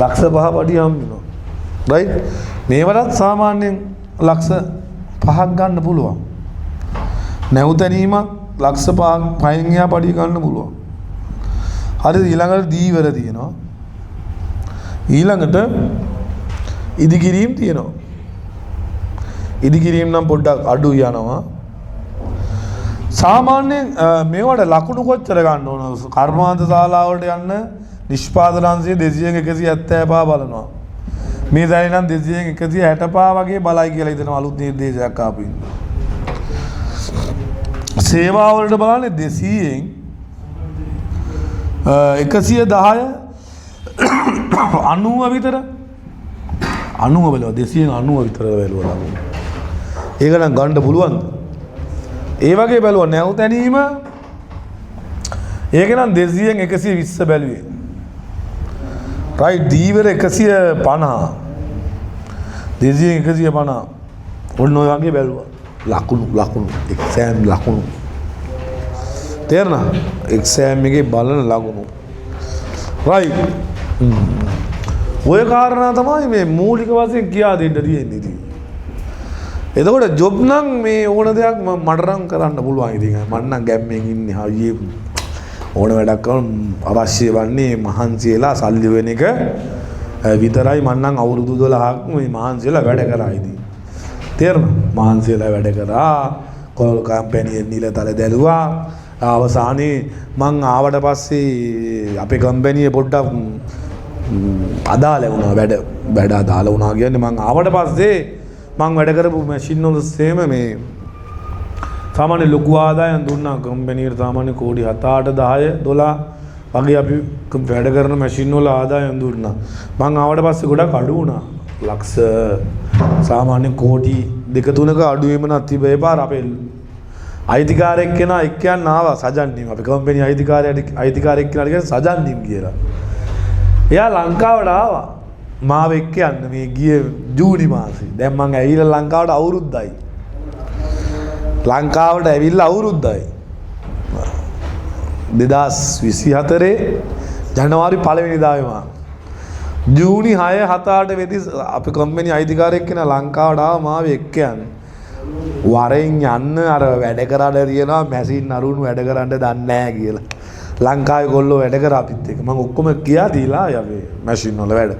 ලක්ෂ 5 පඩිය හම් වෙනවා රයිට් මේවලත් සාමාන්‍යයෙන් ලක්ෂ 5ක් ගන්න පුළුවන් නැව් තැනීමක් ලක්ෂ 5න් එහා පඩිය ගන්න පුළුවන් හරිද ඊළඟට දීවර තියෙනවා ඊළඟට ඉදිකිරීම් තියෙනවා ඉදිකිරීම් නම් පොඩ්ඩක් අඩු යනවා සාමාන්‍යයෙන් මේවට ලකුණු කොච්චර ගන්න ඕන කර්මාන්ත ශාලාවලට යන්න නිෂ්පාදන අංශයේ 200න් 175 බලනවා මේ දැනේ නම් 200න් 165 වගේ බලයි කියලා හිතනවා අලුත් නිර්දේශයක් ආපු සේවා වලට බලන්නේ 200න් 110 90 විතර 90 බලව 290 විතර වැළුවා ඒක නම් ගන්න පුළුවන්ද ඒ වගේ බැලුවා නැව් තැනීම ඒක නම් 200න් 120 බැලුවේ රයිට් දීවර 150 200න් 150 ඔන්න ඔය වගේ බැලුවා ලකුණු එක්සෑම් ලකුණු තේරෙනවද එක්සෑම් එකේ බලන ලකුණු රයිට් ඔය කාරණා තමයි මේ මූලික වශයෙන් කියා දෙන්න තියෙන්නේ ඉතින් එතකොට ජොබ් නම් මේ ඕන දෙයක් මට නම් කරන්න පුළුවන් ඉතින් මම නම් ගැම්මෙන් ඉන්නේ හයියේ ඕන වැඩක් කරන අවශ්‍ය වන්නේ මහන්සියලා සල්ලි වෙන එක විතරයි මම නම් අවුරුදු 12ක් මේ මහන්සියලා වැඩ කරා ඉතින් තේරෙනවද මහන්සියලා වැඩ කරා කොල් කම්පැනි නිලතල දැලුවා අවසානයේ මං ආවට පස්සේ අපේ කම්පැනියේ පොඩ්ඩක් අදාළ වුණා වැඩ අදාළ වුණා කියන්නේ මං ආවට පස්සේ මං වැඩ කරපු මැෂින් වල සේම මේ සාමාන්‍ය ලොකු ආදායම් දුන්නා කම්පැනියට සාමාන්‍ය කෝටි 7 8 10 12 වගේ අපි වැඩ කරන මැෂින් වල ආදායම් දුන්නා මං ආවට පස්සේ ගොඩක් අඩු වුණා ලක්ෂ සාමාන්‍ය කෝටි 2 3ක අඩුවෙම නැතිබේ පාර අපේ අයිතිකාරයෙක් කෙනා එක්කයන් ආවා සජන්නිම් අපේ කම්පැනි අයිතිකාරයෙක් කෙනා කියන්නේ සජන්නිම් කියලා එයා ලංකාවට ආවා මාව එක්ක යන්න මේ ගිය ජූනි මාසේ. දැන් මං ඇවිල්ලා ලංකාවට අවුරුද්දයි. ලංකාවට ඇවිල්ලා අවුරුද්දයි. 2024 ජනවාරි 1 වෙනිදාවේ මං. ජූනි 6 7 8 වෙදි අපේ කම්පැනි අයිතිකාරයෙක් කෙනා ලංකාවට ආවා මාව එක්ක යන්න. වරෙන් යන්න අර වැඩ කරන්න තියනවා මැෂින් අරුණු වැඩ කරන්න දන්නේ නැහැ කියලා. ලංකාවේ කොල්ලෝ වැඩ කර අපිත් එක්ක මම ඔක්කොම කියා දීලා යවේ මැෂින් වල වැඩ.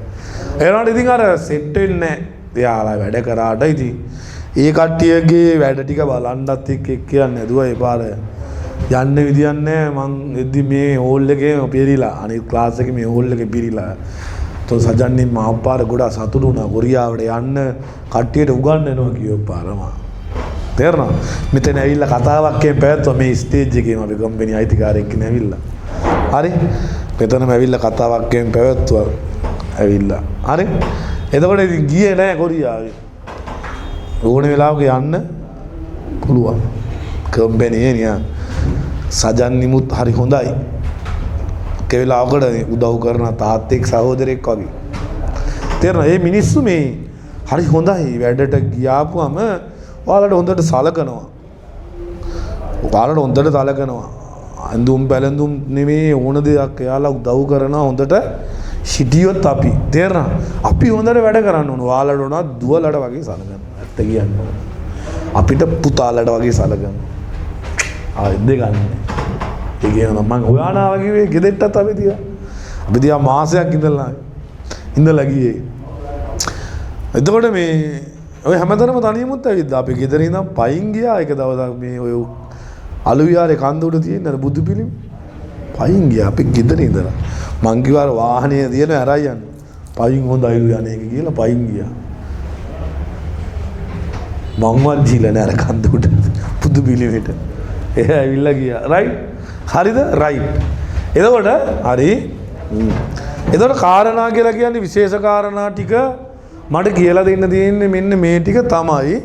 ඒනට ඉතින් අර සෙට් වෙන්නේ නැහැ. එයාලා වැඩ කරාට ඉතින් ඒ කට්ටියගේ වැඩ ටික බලන්නත් එක්ක කියන්නේ නැදුවා ඒ පාර යන්න විදියක් නැහැ. මං එද්දි මේ හෝල් එකේ පිරිලා අනිත් ක්ලාස් එකේ මේ හෝල් එකේ පිරිලා. તો සජන්නේ මාපාර ගොඩ සතුටු වුණා කොරියාවට යන්න කට්ටියට උගන්වනවා කියෝ පාරම. තේරෙනවද? මෙතන ඇවිල්ලා කතාවක් කියන් පැවැත්තුවා මේ ස්ටේජ් එකේම අපි කම්පැනි අයිතිකාරයෙක් කෙනෙක් ඇවිල්ලා. හරි? මෙතනම ඇවිල්ලා කතාවක් කියන් පැවැත්තුවා. ඇවිල්ලා. හරි? එතකොට ඉතින් ගියේ නෑ කොරියාවේ. ඕන වෙලාවක යන්න පුළුවන්. කම්පැනියේ නිය සජන්නිමුත් හරි හොඳයි. කෙවෙලාවකට උදව් කරන තාත්තෙක් සහෝදරෙක් වගේ. තේරෙනවද? මේ මිනිස්සු මේ හරි හොඳයි වැඩට ගියාපුවම ඔයාලට හොඳට සලකනවා. ඔයාලට හොඳට සලකනවා. අඳුම් බැලඳුම් නෙමේ ඕන දෙයක් එයාලා උදව් කරනවා හොඳට සිටියොත් අපි තේරෙනවද? අපි හොඳට වැඩ කරන්න ඕන. ඔයාලට උනත් දුවලට වගේ සලකනවා. ඇත්ත කියන්නේ. අපිට පුතාලට වගේ සලකනවා. ආයෙත් ගන්න. ඒ කියනවා මම හොයානා වගේ ගෙදෙට්ටත් අපි තියා මාසයක් ඉඳලා ගියේ. එතකොට මේ ඔය හැමතැනම තනියමුත් ඇවිත් අපි ගෙදර ඉඳන් පයින් ගියා එක දවසක් මේ ඔය අලු විහාරේ කන්ද උඩ තියෙන අර බුදු පිළිම පයින් ගියා අපි ගෙදර ඉඳලා මං කිව්වා වාහනේ දින ඇරයි යන්න පයින් හොඳයිලු යන්නේ කියලා පයින් ගියා මංවත් ජීලා නෑ අර කන්ද උඩ බුදු පිළිමෙට ඒ ඇවිල්ලා ගියා රයිට් හරිද රයිට් එතකොට හරි එතකොට කාරණා කියලා කියන්නේ විශේෂ කාරණා ටික මට කියලා දෙන්න තියෙන්නේ මෙන්න මේ ටික තමයි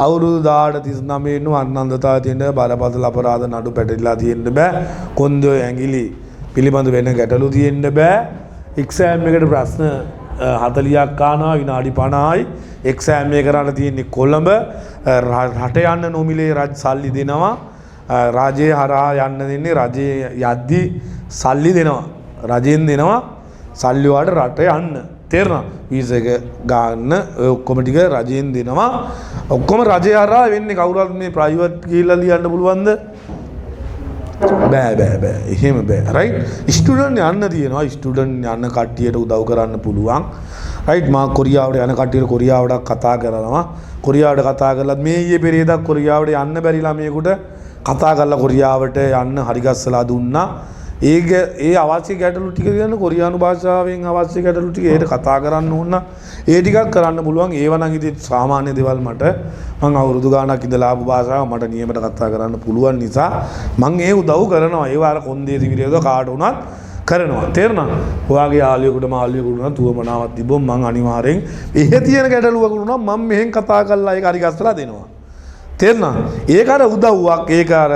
අවුරුදු 1039 नु අනන්තතාවය තියෙන බරපතල අපරාධ නඩු පැටලිලා තියෙන්න බෑ කොන්දේ ඇඟිලි පිළිබඳ වෙන ගැටලු තියෙන්න බෑ එක්සෑම් එකට ප්‍රශ්න 40ක් ආනවා විනාඩි 50යි එක්සෑම් එක කරන්න තියෙන්නේ කොළඹ රට යන්න නොමිලේ රජ සල්ලි දෙනවා රාජ්‍යය හරහා යන්න දෙන්නේ රජයේ යද්දි සල්ලි දෙනවා රජෙන් දෙනවා සල්ලි වලට රට යන්න තේරෙනවා වීසා එක ගන්න ඔක්කොම ටික රජයෙන් දෙනවා ඔක්කොම රජය හරහා වෙන්නේ කවුරුත් මේ ප්‍රයිවට් ගිහිල්ලා ලියන්න පුළුවන්ද බෑ එහෙම බෑ රයිට් ස්ටුඩන්ට් යන්න තියෙනවා ස්ටුඩන්ට් යන්න කට්ටියට උදව් කරන්න පුළුවන් රයිට් මා කොරියාවට යන කට්ටියට කොරියාවට කතා කරනවා කොරියාවට කතා කරලා මේ ඊයේ පෙරේදා කොරියාවට යන්න බැරි ළමයෙකුට කතා කරලා කොරියාවට යන්න හරිගස්සලා දුන්නා ඒ අවශ්‍ය ගැටලු ටික කියන කොරියානු භාෂාවෙන් අවශ්‍ය ගැටලු ටික ඒකට කතා කරන්න ඕන ඒ ටිකක් කරන්න පුළුවන් ඒව නම් ඉතින් සාමාන්‍ය දේවල් මට මම අවුරුදු ගාණක් ඉඳලා ආපු භාෂාව මට නියමයට කතා කරන්න පුළුවන් නිසා මම ඒ උදව් කරනවා ඒ වාර කොන්දේසි විදියට කාට උනත් කරනවා තේරෙනවද ඔයාගේ යාළුවෙකුට මාළුවෙකුට උනත් තුවමනාවක් තිබ්බොත් මම අනිවාර්යෙන් එහෙ තියෙන ගැටලුවකට උනත් මම මෙහෙන් කතා කරලා ඒක හරි ගස්සලා දෙනවා තේරෙනවද ඒක අර උදව්වක් ඒක අර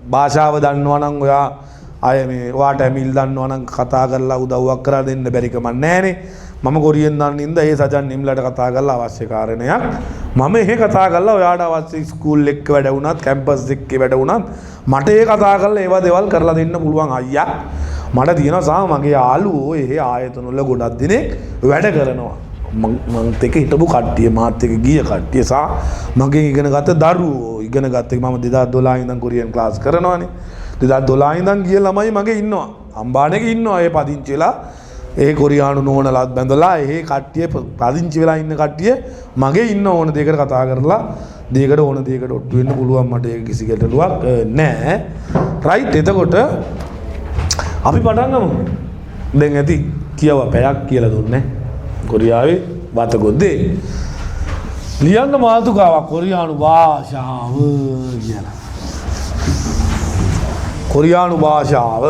භාෂාව දන්නවා නම් ඔයා අය මේ වාට ඇමිල් දන්නවා නම් කතා කරලා උදව්වක් කරලා දෙන්න බැරි කමක් නැහනේ මම කොරියෙන් දන්න ඉඳ ඒ සජන් නිම්ලට කතා කරලා අවශ්‍ය කාරණයක් මම එහෙ කතා කරලා ඔයාට අවශ්‍ය ස්කූල් එක වැඩ වුණත් කැම්පස් එකේ වැඩ වුණත් මට ඒ කතා කරලා ඒවා දේවල් කරලා දෙන්න පුළුවන් අයියා මට තියෙනවා සා මගේ යාළුවෝ එහෙ ආයතන වල ගොඩක් දිනේ වැඩ කරනවා මං තෙක හිටපු කට්ටිය මාත් එක්ක ගිය කට්ටිය සා මගෙන් ඉගෙන ගත්ත දරුවෝ ඉගෙන ගත්ත මම 2012 ඉඳන් කොරියන් ක්ලාස් කරනවානේ 2012 ඉඳන් ගිය ළමයි මගේ ඉන්නවා අම්බානේක ඉන්නවා ඒ පදිංචි වෙලා ඒ කොරියානු නෝනලාත් බැඳලා ඒ කට්ටිය පදිංචි වෙලා ඉන්න කට්ටිය මගේ ඉන්න ඕන දෙයකට කතා කරලා දෙයකට ඕන දෙයකට ඔට්ටු වෙන්න පුළුවන් මට ඒක කිසි ගැටලුවක් නැහැ රයිට් එතකොට අපි පටන් ගමු දැන් ඇති කියව පැයක් කියලා දුන්නේ කොරියාවේ වතගොද්දේ ලියන්න මාතෘකාවක් කොරියානු භාෂාව කියලා කොරියානු භාෂාව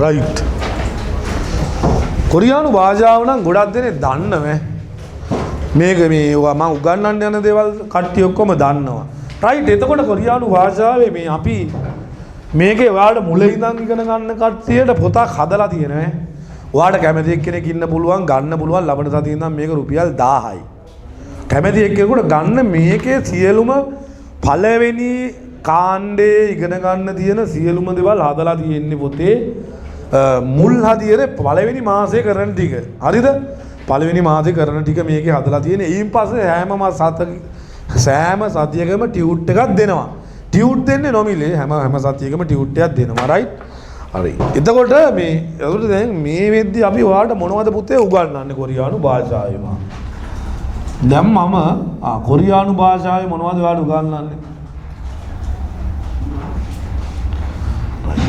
රයිට් කොරියානු භාෂාව නම් ගොඩක් දෙනෙක් දන්නවනේ මේක මේ මම උගන්වන්න යන දේවල් කට්ටිය ඔක්කොම දන්නවා රයිට් එතකොට කොරියානු භාෂාවේ මේ අපි මේකේ ඔයාලට මුල ඉඳන් ඉගෙන ගන්න කට්ටියට පොතක් හදලා තියෙනවා ඔයාලට කැමති එක්කෙනෙක් ඉන්න පුළුවන් ගන්න පුළුවන් ලබන සතියේ ඉඳන් මේක රුපියල් 1000යි කැමති එක්කෙනෙකුට ගන්න මේකේ සියලුම පළවෙනි කාණ්ඩේ ඉගෙන ගන්න තියෙන සියලුම දේවල් හදලා තියෙන්නේ පොතේ මුල් හදියේ පළවෙනි මාසේ කරන ටික හරිද පළවෙනි මාසේ කරන ටික මේකේ හදලා තියෙන ඊයින් පස්සේ සෑම සතියකම ටියුට් එකක් දෙනවා ටියුට් දෙන්නේ නොමිලේ හැම සතියකම ටියුට් එකක් දෙනවා රයිට් හරි එතකොට මේ එතකොට දැන් මේ වෙද්දි අපි ඔයාලට මොනවද පුතේ උගන්වන්නේ කොරියානු භාෂාවෙම දැන් මම කොරියානු භාෂාවේ මොනවද ඔයාලට උගන්වන්නේ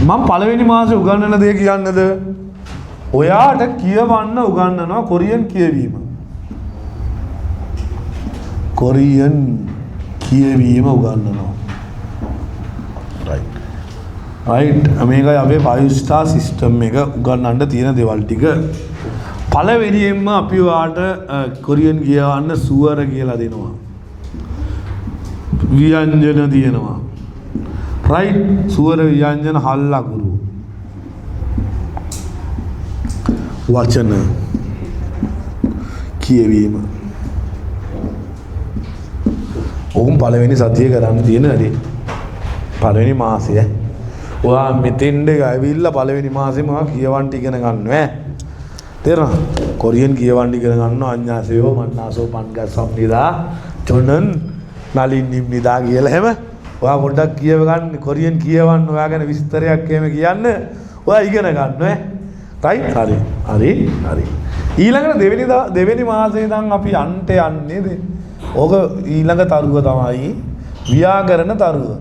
මම පළවෙනි මාසේ උගන්වන දේ කියන්නද ඔයාට කියවන්න උගන්වනවා කොරියන් කියවීම කොරියන් කියවීම උගන්වනවා රයිට් මේකයි අපේ 5 star system එක උගන්වන්න තියෙන දේවල් ටික පළවෙනියෙන්ම අපි ඔයාට කොරියන් කියවන්න සුවර කියලා දෙනවා ව්‍යංජන තියෙනවා රයිට් සුවර ව්‍යංජන හල්ලකුරු වචන කියවීම ඕම් පළවෙනි සතිය කරන්න තියෙන දේ පළවෙනි මාසය ඔයා මෙතෙන්ද ඇවිල්ලා පළවෙනි මාසෙම කියවන්න ඉගෙන ගන්න ඈ. තේරෙනවද? කොරියන් කියවන්න ඉගෙන ගන්නවා අඤ්ඤාසයෝ මන්නාසෝ පන්ගස්සම්නිදා චොනන් නලින් නිම්නිදා කියලා හැම. ඔයා පොඩ්ඩක් කියව ගන්න කොරියන් කියවන්න ඔයා ගැන විස්තරයක් එහෙම කියන්න. ඔයා ඉගෙන ගන්න ඈ. right? හරි. ඊළඟට දෙවෙනි මාසේ ඉඳන් අපි අන්ට යන්නේ ඕක ඊළඟ තරුව තමයි ව්‍යාකරණ තරුව.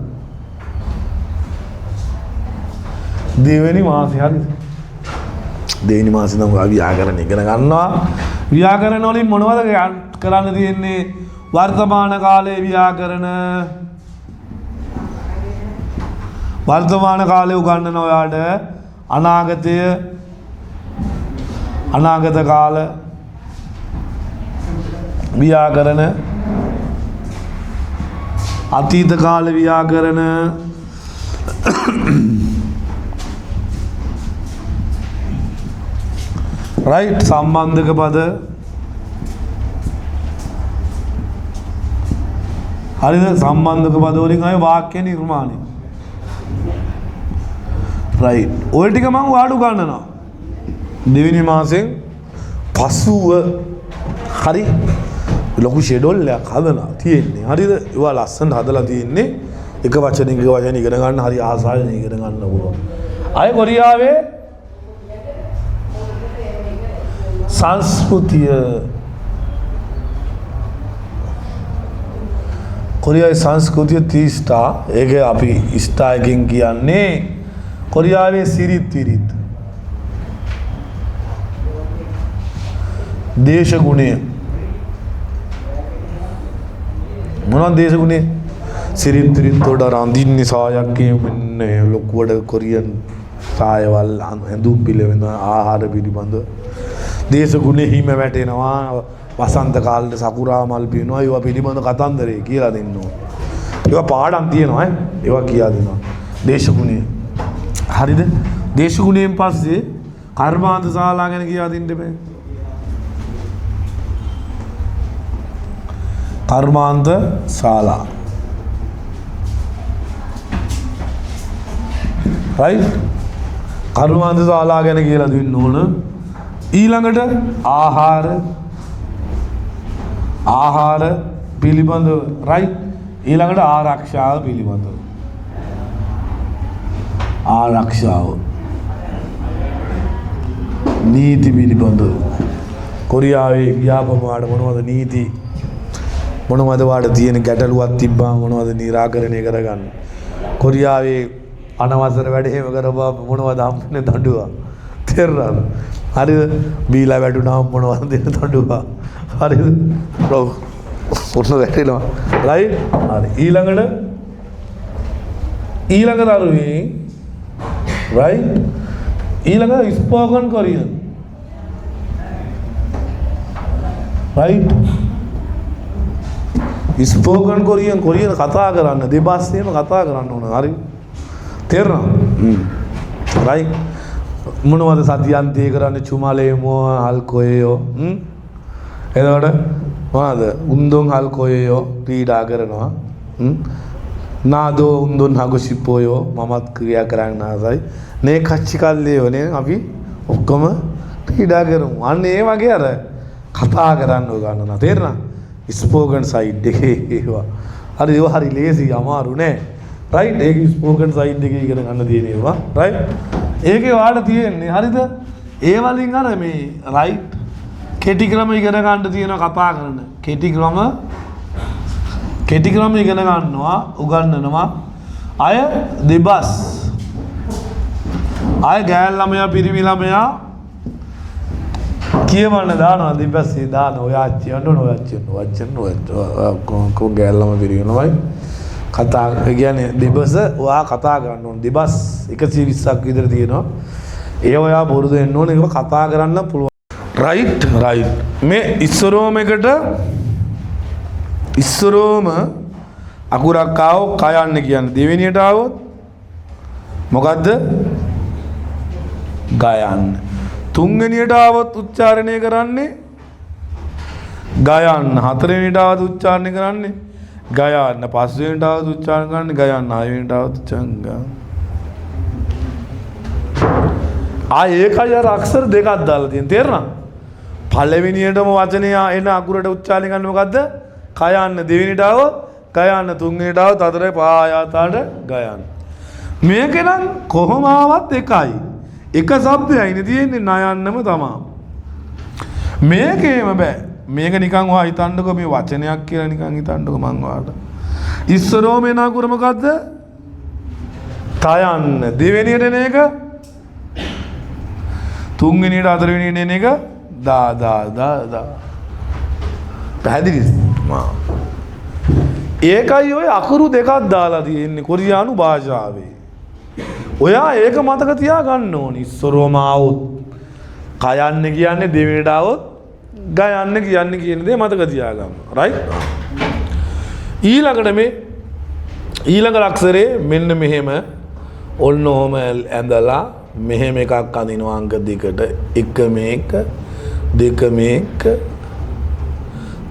දෙවෙනි මාසේ හරිද? දෙවෙනි මාසේ නම් ව්‍යාකරණ ඉගෙන ගන්නවා. ව්‍යාකරණ වලින් මොනවද කරන්න තියෙන්නේ? වර්තමාන කාලයේ ව්‍යාකරණ වර්තමාන කාලේ උගන්වන ඔයාට අනාගත කාල ව්‍යාකරණ අතීත කාල ව්‍යාකරණ right සම්බන්ධක පද හරිද සම්බන්ධක පද වලින් අය වාක්‍ය නිර්මාණය right ඔය ටික මම වාඩු ගන්නවා දෙවෙනි මාසෙන් පසුව හරි ලොකු ෂෙඩෝල් එකක් හදලා තියෙන්නේ හරිද ඒවා ලස්සන හදලා තියෙන්නේ එක වචනින් ඉගෙන ගන්න හරි ආසාවෙන් ඉගෙන ගන්න පුළුවන් අය කොරියාවේ සංස්කෘතිය කොරියාවේ සංස්කෘතිය 30 ස්ටාර් ඒක අපි ස්ටාර් එකකින් කියන්නේ කොරියාවේ සිරිත් විරිත් දේශගුණය මොනවද දේශගුණය සිරිත් විරිත් වලට රඳින්නේ සායක් කියන්නේ ලොකුවට කොරියන් සායවල් ඇඳුම් පිළිවෙන ආහාර පිළිබඳ දේශගුණෙ හිම වැටෙනවා වසන්ත කාලේ සකුරා මල් පිනවා ඒවා පිළිබඳ කතන්දරේ කියලා දෙන්න ඕන. ඒවා පාඩම් තියෙනවා ඒවා කියා දෙනවා. දේශගුණය. හරිද? දේශගුණයෙන් පස්සේ කර්මාන්ත ශාලා ගැන කියා දෙන්න බෑ. කර්මාන්ත ශාලා. right? කර්මාන්ත ශාලා ගැන කියලා දෙන්න ඕන. ඊළඟට ආහාර පිළිබඳව right ඊළඟට ආරක්ෂාව පිළිබඳව ආරක්ෂාව නීති පිළිබඳව කොරියාවේ ව්‍යාපමාඩ මොනවද නීති මොනවද වාට තියෙන ගැටලුවක් තිබ්බා මොනවද निराකරණය කරගන්න කොරියාවේ අනවසර වැඩ හේම කරපුවා මොනවද හම්බුනේ දඬුවම් තේරුණාද හරිද බීලා වැටුණාම මොනවද දෙන්න දඬුවම් හරිද බ්‍රෝ පොන්න වැටෙනවා right හරි ඊළඟ දරුවේ right ඊළඟ spoken Korean right spoken Korean කතා කරන්න දෙබස්සේම කතා කරන්න ඕන හරි තේරෙනවද right මොනවද සතියන්තය කරන්නේ චුමාලේමෝ හල්කොයෝ එතකොට මොනවද උන්දුන් හල්කොයෝ ක්‍රීඩා කරනවා නාදෝ උන්දුන් හගොසිපෝයෝ මමත් ක්‍රියා කරන්න ආසයි නේ කච්චි කල්ලේවනේ අපි ඔක්කොම ක්‍රීඩා කරමු අන්න ඒ වගේ අර කතා කරන්න ගන්නවා තේරෙනවද ස්පෝකන් සයිඩ් එකේ ඒවා හරි ඒවා හරි ලේසි අමාරු නෑ right ඒක ස්පෝකන් සයිඩ් එකේ ඉගෙන ගන්න තියෙන ඒවා right ඒකේ වාට තියෙන්නේ හරිද ඒ වලින් අර මේ right කෙටි ක්‍රම ඉගෙන ගන්න තියෙනවා කතා කරන කෙටි ක්‍රම ඉගෙන ගන්නවා උගන්වනවා අය දෙබස් අය ගෑල් ළමයා පිරිමි ළමයා කියවන්න දානවා දෙපස්සේ දාන ඔය ආච්චි අඬන ඔය ආච්චි වචන ඔය කො ගෑල් ළම පිරිමි ළමයි කතා කියන්නේ දෙබස ඔයා කතා කරන්න ඕන දෙබස් 120ක් විතර තියෙනවා ඒ ඔයා පුරුදු වෙන්න ඕනේ ඒක කතා කරන්න පුළුවන් right මේ ඉස්සරෝම අකුරක් ආවෝ කයන්න කියන්නේ දෙවෙනියට ආවොත් මොකද්ද ගයන්න තුන්වෙනියට ආවොත් උච්චාරණය කරන්නේ ගයන්න හතරවෙනියට ආවොත් උච්චාරණය කරන්නේ ගයන්න පස්වෙනියට ආවොත් උච්චාරණය කරන්නේ ගයන්න හයවෙනියට ආවොත් උච්චාරණය ආ ඒකයි අර අක්ෂර දෙකක් දාලා තියෙන තේරෙනවද? පළවෙනියටම වචනය එන අකුරට උච්චාරණය කරන්නේ මොකද්ද? කයන්න දෙවෙනිට ආවොත් ගයන්න තුන්වෙනිට ආවොත් හතරේ පායාතාට ගයන්න. මේක නම් කොහොම ආවත් එකයි. එක શબ્දයයිනේ තියෙන්නේ නයන්නම තමයි. මේකේම බෑ. මේක නිකන් ඔයා හිතන්නකෝ මේ වචනයක් කියලා නිකන් හිතන්නකෝ මං ඔයාලට. ඉස්සරෝම එන අකුර මොකද්ද? තයන්න. දෙවෙනියට එන එක තුන්වෙනියට හතරවෙනියට එන එක දා. පැහැදිලිද? ඒකයි ඔය අකුරු දෙකක් දාලා තියෙන්නේ කොරියානු භාෂාවේ. ඔයා ඒක මතක තියාගන්න ඕනි. ඉස්සරෝම ආවොත් කයන්න කියන්නේ දෙවෙනිට ආවොත් ගයන්න කියන්නේ කියන දේ මතක තියාගන්න. රයිට්? ඊළඟට මේ ඊළඟ අක්ෂරේ මෙන්න මෙහෙම ඔන්න ඔහම ඇඳලා මෙහෙම එකක් අඳිනවා අංක දෙකට. එක මේක දෙක මේක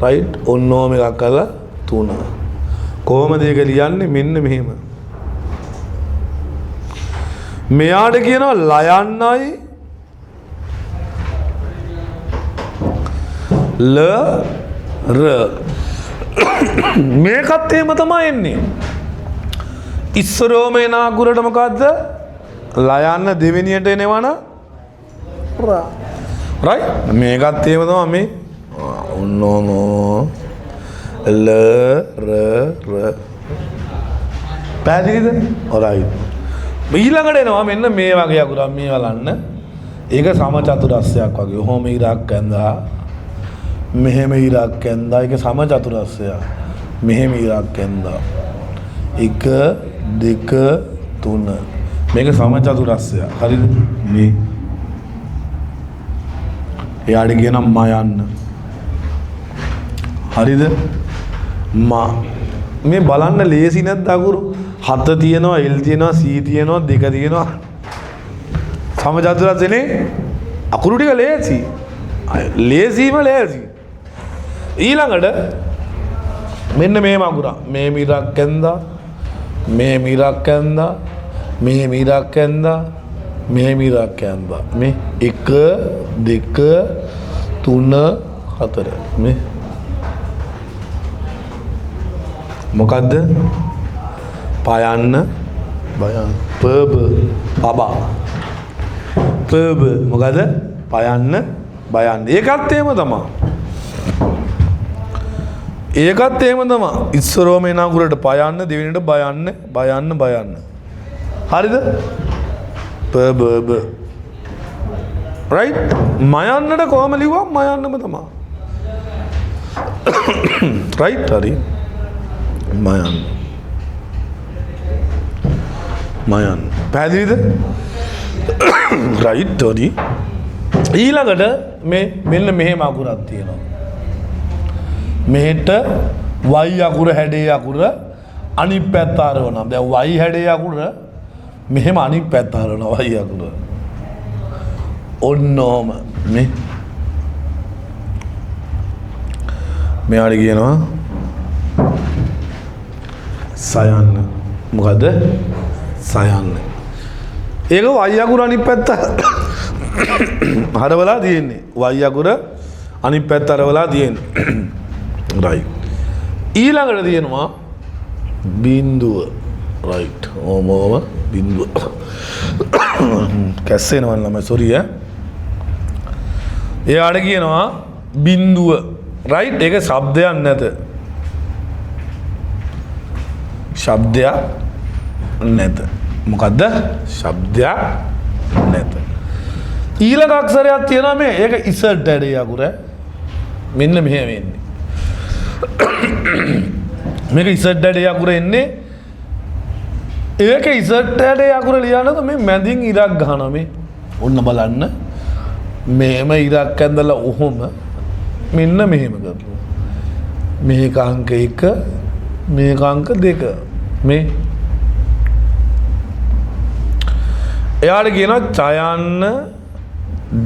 රයිට් ඔන්න ඔහම එකක් කරලා තුන. කොහොමද ඒක ලියන්නේ? මෙන්න මෙහෙම. මෙයාට කියනවා ලයන්නයි ල ර මේකත් එහෙම තමයි එන්නේ. ඉස්සරෝම එන අකුරට මොකද්ද? ලයන්න දෙවෙනියට එනවන රා. රයිට්? මේකත් එහෙම තමයි මේ ඔන්නෝ ල ර ර. පැහැදිලිද? ඔරයිට්. ඊළඟට එනවා මෙන්න මේ වගේ අකුරක් මේ බලන්න. ඒක සමචතුරස්‍රයක් වගේ. ඔහොම ඉරක් ඇඳා මෙහෙම ඉරක් ඇඳා. ඒක සමචතුරස්‍රයක්. මෙහෙම ඉරක් ඇඳා. 1 2 3. මේක සමචතුරස්‍රයක්. හරිද? මේ එයාට කියනවා මයන්න. හරිද? මේ බලන්න ලේසි නැද්ද අකුරු? 7 තියෙනවා, L තියෙනවා, C තියෙනවා, 2 තියෙනවා. සමචතුරස්‍රනේ අකුරු ටික ලේසි. ලේසිම ලේසි. ඊළඟට මෙන්න මේම අකුර. මේ මිරක් ඇඳා, මේ මිරක් ඇඳා, මේ මිරක් ඇඳා, මේ මිරක් ඇඳා. මේ 1 2 3 4 මේ මොකද්ද? පයන්න බයන්න පබ පබා පබ මොකද? පයන්න බයන්න. ඒකත් එහෙම තමයි. ඒකත් එහෙම තමයි. ඉස්සරෝම එන අකුරට පයන්න දෙවෙනිට බයන්න. හරිද? පබ බ. රයිට්? මයන්නට කොහම ලිව්වා? මයන්නම තමයි. රයිට්? හරි. මයන්න. පැහැදිලිද? රයිට් හරි. ඊළඟට මෙන්න මෙහෙම අකුරක් තියෙනවා. මෙහෙට y අකුර හැඩේ අකුර අනිත් පැත්ත ආරවනවා. දැන් y හැඩේ අකුර මෙහෙම අනිත් පැත්ත ආරවනවා y අකුර. ඔන්නෝම මෙයාට කියනවා සයන්න. මොකද? සයන්න. ඒක y අකුර අනිත් පැත්ත හරවලා තියෙන්නේ. y අකුර අනිත් පැත්ත හරවලා තියෙන්නේ. රයිට්. ඊළඟට තියෙනවා බිඳුව. රයිට්. ඕම බිඳුව. කැස්සෙනවා ළමයි සෝරි ඈ. එයාට කියනවා බිඳුව. රයිට්. ඒක શબ્දයක් නැත. શબ્දයක් නැත. මොකද්ද? શબ્දයක් නැත. ඊළඟ අක්ෂරයක් තියෙනවා මේ. ඒක ඉසඩ් ඇඩේ අකුර. මෙන්න මෙහෙම එන්නේ. මේක ඉසඩ් ඇඩේ අකුර එන්නේ. ඒක ඉසඩ් ඇඩේ අකුර ලියනකොට මේ මැදින් ඉරක් ගහනවා මේ. ඔන්න බලන්න. මෙහෙම ඉරක් ඇඳලා ඔහොම මෙන්න මෙහෙම කරනවා. මේක අංක 1 මේක අංක 2 මේ. එයාට කියනවා චයන්න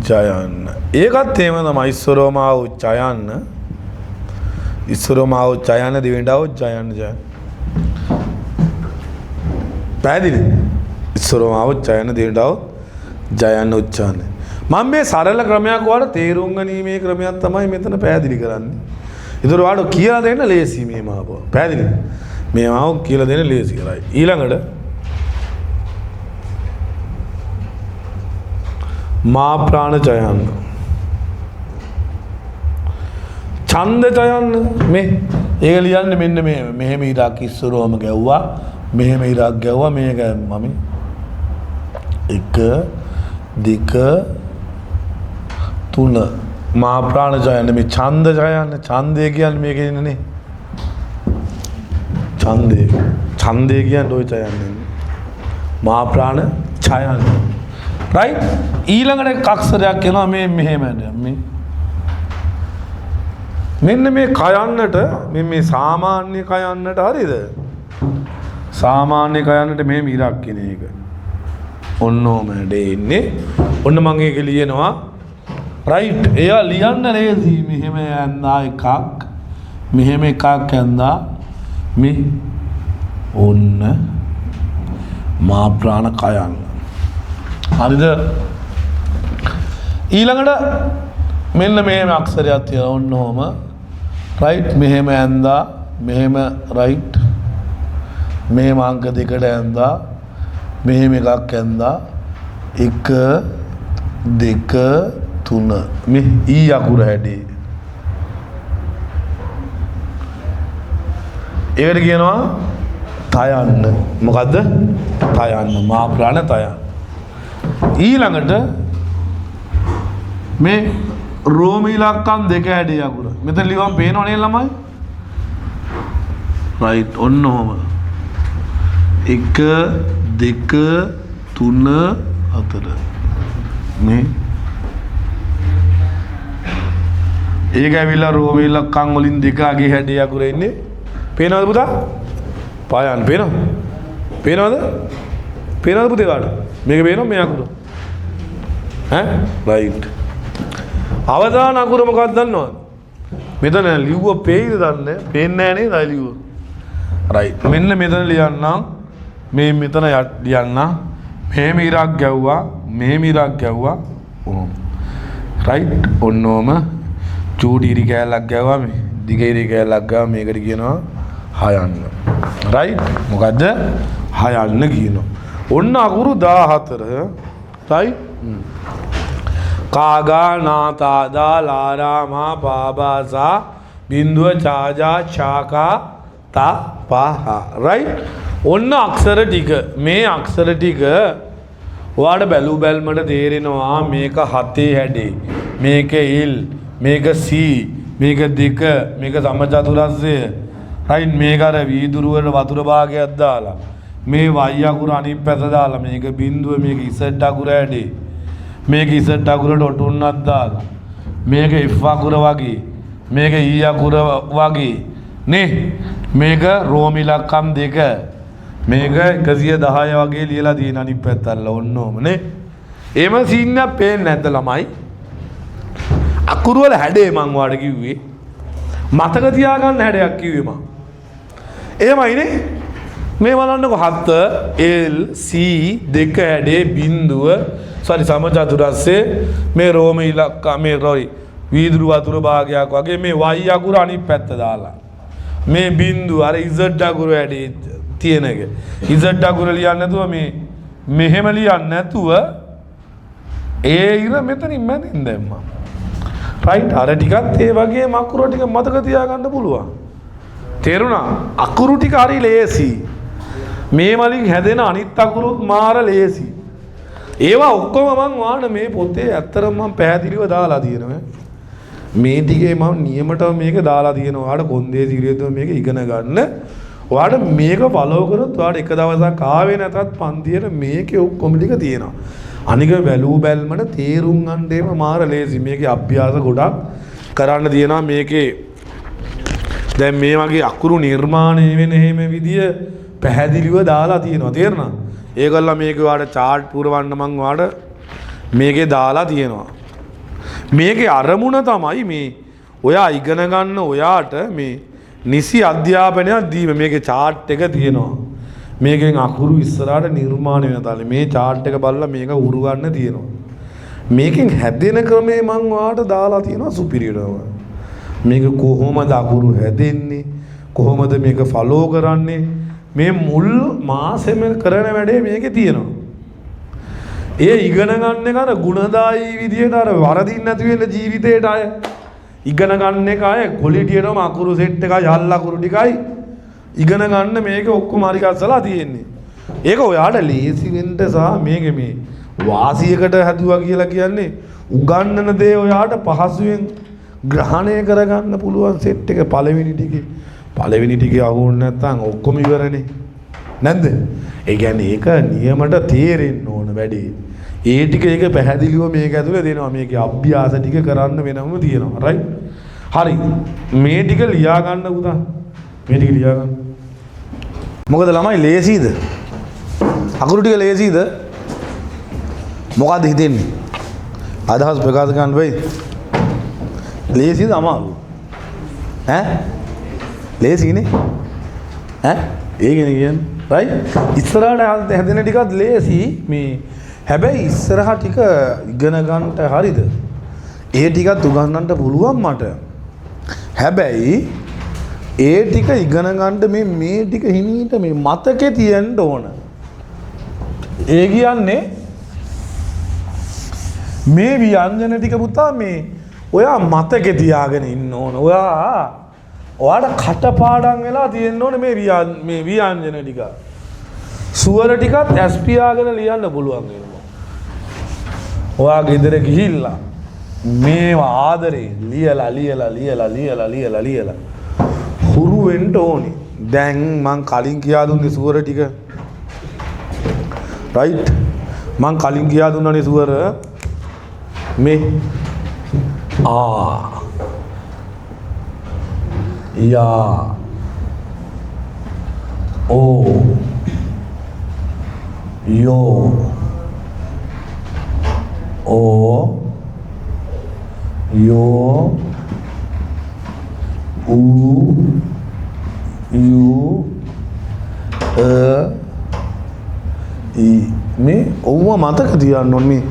ජයන්න. ඒකත් එහෙම තමයි. ඉස්සරෝම ආව චයන්න. ඉස්සරෝම ආව චයන්න දෙවෙනිට ආව ජයන්න. පැහැදිලිද? ඉස්සරෝම ආව චයන්න දෙවෙනිට ආව ජයන්න උච්චාරණය. මම මේ සරල ක්‍රමයක් ඔයාලට තේරුම් ගැනීමේ ක්‍රමයක් තමයි මෙතන පැහැදිලි කරන්නේ. ඒතර ඔයාලට කියලා දෙන්න ලේසි මේ මාව. පැහැදිලිද? මේ මාව කියලා දෙන්න ලේසි කරයි. ඊළඟට මා ප්‍රාණ ජයන්න. ඡන්ද ජයන්න මේ ඒක ලියන්නේ මෙන්න මේ මෙහෙම ඉරක් ඉස්සරෝම ගැව්වා මෙහෙම ඉරක් ගැව්වා මේක මම 1 2 3 මා ප්‍රාණ ජයන්න මේ ඡන්ද ජයන්න ඡන්දය කියන්නේ මේකේ ඉන්නනේ ඡන්දය කියන්නේ ඔය ජයන්නේ මා ප්‍රාණ ඡයන්න රයිට් ඊළඟට අක්ෂරයක් එනවා මේ මෙහෙම මේ මෙන්න මේ කයන්නට මේ සාමාන්‍ය කයන්නට හරිද සාමාන්‍ය කයන්නට මේ ඉරක් කියන එක ඔන්නෝම දෙන්නේ ඔන්න මම ඒක ලියනවා රයිට් එයා ලියන්න ලේසි මෙහෙම යන්නා එකක් මෙහෙම එකක් යන්නා මේ ඔන්න මා ප්‍රාණ කයන්න හරිද ඊළඟට මෙන්න මෙහෙම අක්ෂරයක් තියෙනවා ඔන්නෝම රයිට් මෙහෙම ඇඳා මෙහෙම රයිට් මෙහෙම අංක දෙකට ඇඳා මෙහෙම එකක් ඇඳා 1 2 3 මේ ඊ අකුර හැඩේ ඒකට කියනවා තයන්න මොකද්ද තයන්න මා ප්‍රාණ තයන්න ඊළඟට මේ රෝම ඉලක්කම් දෙක හැඩේ අකුර මෙතන ලියවම් පේනව නේද ළමයි රයිට් ඔන්න ඔහම 1 2 3 4 මේ ඒක ඇවිල්ලා රෝම ඉලක්කම් වලින් දෙක අගේ හැඩේ අකුර ඉන්නේ පේනවද පුතා පායන් පේනවද පුතේ කාට මේක පේනවද මේ අකුර ඈ රයිට් අවදාන අකුර මොකක්ද දන්නවද මෙතන ලිව්ව පේයිද දන්නේ පේන්නේ නැහැ නේද ලිව්ව රයිට් මෙන්න මෙතන ලියන්නම් මේ මෙතන ලියන්න මෙහෙම ඉරක් ගැව්වා ඔහොම රයිට් ඔන්නෝම චූටි ඉරි කෑල්ලක් ගැව්වා මේ දිග ඉරි කෑල්ලක් ගාව මේකට කියනවා හයන්න රයිට් මොකද්ද හයන්න කියනවා ඔන්න අකුරු 14 රයිට් කාගා නාතාදා ලාරාමා පාබාසා බින්දුව චාජා චාකා තා පහ රයිට් ඔන්න අක්ෂර ටික මේ අක්ෂර ටික ඔයාලට බැලු බැල්මට තේරෙනවා මේක 7 හැඩේ මේක ඉල් මේක සී මේක 2 මේක සමචතුරස්‍රය රයිට් මේක අර වීදුරු වල වතුර භාගයක් දාලා මේ y අකුර අනිත් පැත්ත දාලා මේක බින්දුව මේක z අකුර හැඩේ මේක z අකුර ඩොට් උන්නක් දාලා මේක f අකුර වගේ මේක e අකුර වගේ නේ මේක රෝම ඉලක්කම් දෙක මේක 110 වගේ ලියලා තියෙන අනිත් පැත්තල්ල ඔන්නෝම නේ එහෙම සීන් එක පේන්නේ නැද්ද ළමයි අකුරු වල හැඩේ මං ඔයාලට කිව්වේ මතක තියාගන්න හැඩයක් කිව්වේ මං එහෙමයිනේ මේ බලන්නකො 7 L C දෙක හැඩේ බිඳුව සමචතුරස්‍රය මේ රෝම ඉලක්කම් මේ වීදුරු වතුර භාගයක් වගේ මේ y අකුර අනිත් පැත්ත දාලා මේ බිඳුව අර z අකුර හැඩේ තියෙන එක z අකුර ලියන්නේ නැතුව මේ මෙහෙම ලියන්නේ නැතුව ඒ ඉර මෙතනින් මැදින් දැම්මා රයිට් අර ටිකත් ඒ වගේ අකුරු ටික මතක තියාගන්න පුළුවන් තේරුණා අකුරු ටික හරි ලේසි මේ වලින් හැදෙන අනිත් අකුරුත් මාර ලේසි ඒවා ඔක්කොම මම වාන මේ පොතේ ඇත්තටම මම පැහැදිලිව දාලා තියෙනවා මේ ටිකේ මම නියමටම මේක දාලා තියෙනවා ඔයාලට කොන්දේසි ඉරියද්දම මේක ඉගෙන ගන්න ඔයාලට මේක ෆලෝ කරොත් ඔයාලට එක දවසක් ආවේ නැතත් පන්තියේ මේකේ ඔක්කොම ටික තියෙනවා අනික වැලූ බැල්මට තේරුම් ගන්නේම මාර ලේසි මේකේ අභ්‍යාස ගොඩක් කරන්න තියෙනවා මේකේ දැන් මේ වගේ අකුරු නිර්මාණය වෙන හැම විදිය පැහැදිලිව දාලා තියෙනවා තේරෙනවද ඒගොල්ලෝ මේක ඔයාලට chart පුරවන්න මම ඔයාලට මේකේ දාලා තියෙනවා මේකේ අරමුණ තමයි මේ ඔයා ඉගෙන ගන්න ඔයාට මේ නිසි අධ්‍යාපනයක් දීම මේකේ chart එක තියෙනවා මේකෙන් අකුරු ඉස්සරහට නිර්මාණය වෙන තාලේ මේ chart එක බලලා මේක උරුවන්න තියෙනවා. මේකෙන් හැදෙන ක්‍රමේ මම ඔයාලට දාලා තියෙනවා superior එක. මේක කොහොමද අකුරු හැදෙන්නේ? කොහොමද මේක follow කරන්නේ? මේ මුල් මාසෙම කරන වැඩේ මේකේ තියෙනවා. ඒ ඉගෙන ගන්න එක අර ගුණදායී විදියට අර වරදින් නැති වෙන ජීවිතේට අය ඉගෙන ගන්න එක අය ක්වොලිටියටම අකුරු සෙට් එකයි හල් අකුරු ටිකයි ඉගෙන ගන්න මේක ඔක්කොම හරි ගස්සලා තියෙන්නේ. ඒක ඔයාට ලේසි වෙන්න සහ මේක මේ වාසියකට හැදුවා කියලා කියන්නේ උගන්නන දේ ඔයාට පහසුවෙන් ග්‍රහණය කරගන්න පුළුවන් සෙට් එක පළවෙනි ටිකේ අහුවුනේ නැත්නම් ඔක්කොම ඉවරනේ. නැද්ද? ඒ කියන්නේ ඒක නියමට තේරෙන්න ඕන වැඩේ. ඒ ටික ඒක පැහැදිලිව මේක ඇතුලේ දෙනවා. මේකේ අභ්‍යාස ටික කරන්න වෙනම තියෙනවා. රයිට්? හරි. මේ ටික ලියා ගන්න පුතා. මේ ටික ලියා ගන්න. මොකද ළමයි ලේසිද? අකුරු ටික ලේසිද? මොකද්ද හිතෙන්නේ? අදහස් ප්‍රකාශ කරන්න වෙයි. ලේසිද අමාරුද? ඈ? ලේසිනේ? ඈ? ඒකනේ කියන්නේ. රයිට්? ඉස්සරහට හැදෙන ටිකත් ලේසි මේ හැබැයි ඉස්සරහ ටික ඉගෙන ගන්නට හරිද? ඒ ටිකත් උගන්වන්න පුළුවන් මට. හැබැයි ඒ ටික ඉගෙන ගන්න මේ ටික හිමීට මේ මතකේ තියෙන්න ඕන. ඒ කියන්නේ මේ ව්‍යංජන ටික පුතා මේ ඔයා මතකේ තියාගෙන ඉන්න ඕන. ඔයාට කටපාඩම් වෙලා තියෙන්න ඕන මේ ව්‍යංජන ටික. සුවර ටිකත් ඇස් පියාගෙන ලියන්න පුළුවන් වෙනවා. ඔයා ගෙදර ගිහිල්ලා මේවා ආදරේ ලියලා හුරු වෙන්න ඕනේ. දැන් මං කලින් කියා දුන්නේ සුවර ටික. රයිට්? මං කලින් කියා දුන්නානේ සුවර මේ යා ඕ යෝ ඕ යෝ ඌ යු මේ ඔව්ව මතක තියාගන්න ඕනේ. මේ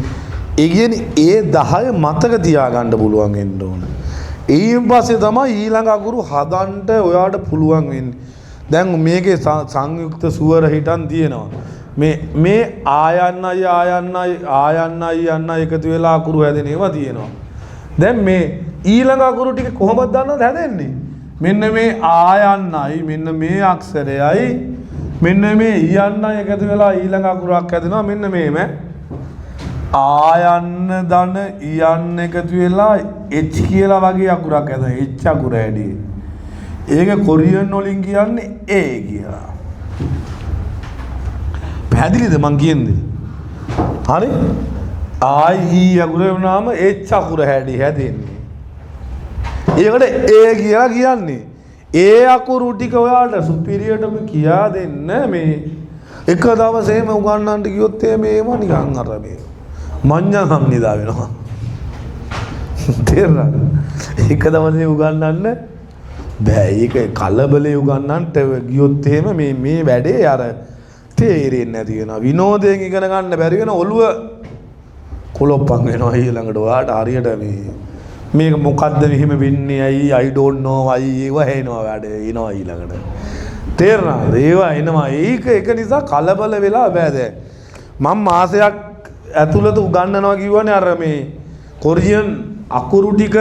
ඒ කියන්නේ ඒ 10 මතක තියාගන්න පුළුවන් වෙන්න ඕන. ඊයින් පස්සේ තමයි ඊළඟ අකුරු හදන්න ඔයාට පුළුවන් වෙන්නේ. දැන් මේකේ සංයුක්ත සුවර හිටන් තියෙනවා. මේ ආයන්නයි එකතු වෙලා අකුරු හැදෙන ඒවා තියෙනවා. දැන් මේ ඊළඟ අකුරු ටික කොහොමද දන්නවද හැදෙන්නේ? මෙන්න මේ ආයන්නයි මෙන්න මේ අක්ෂරයයි මෙන්න මේ ඊයන්නයි එකතු වෙලා ඊළඟ අකුරක් හැදෙනවා. මෙන්න මේම ආයන්න ධන ඊයන්න එකතු වෙලා H කියලා වගේ අකුරක් හැදෙනවා. H අකුර ඇඩි. ඒක කොරියන් වලින් කියන්නේ A කියලා. පැහැදිලිද මං කියන්නේ? හරි? I අකුර වුණාම H අකුර හැදෙන්නේ. ඒකට A කියලා කියන්නේ. ඒ අකුරු ටික ඔයාලට සුපිරියටම කියා දෙන්න මේ එක දවසේම උගන්වන්න ගියොත් මේව නිකන් අර මේ මඤ්ඤණම් නිදා වෙනවා. තේරුණාද? එක දවසේ උගන්වන්න බෑ. ඒක කලබලේ උගන්වන්නට ගියොත් එහෙම මේ වැඩේ අර තේරෙන්නේ නැති වෙනවා. විනෝදයෙන් ඉගෙන ගන්න බැරි වෙන ඔළුව කොලොප්පන් වෙනවා ඊළඟට. ඔයාලට හරියට මේක මොකද්ද මෙහෙම වෙන්නේ ඇයි I don't know why ඒව 해නවා වැඩ එනවා ඊළඟට. තේරුණාද? ඒවා එනවා. ඒක නිසා කලබල වෙලා බෑ දැන්. මම මාසයක් ඇතුළත උගන්වනවා කිව්වනේ අර මේ කොරියන් අකුරු ටික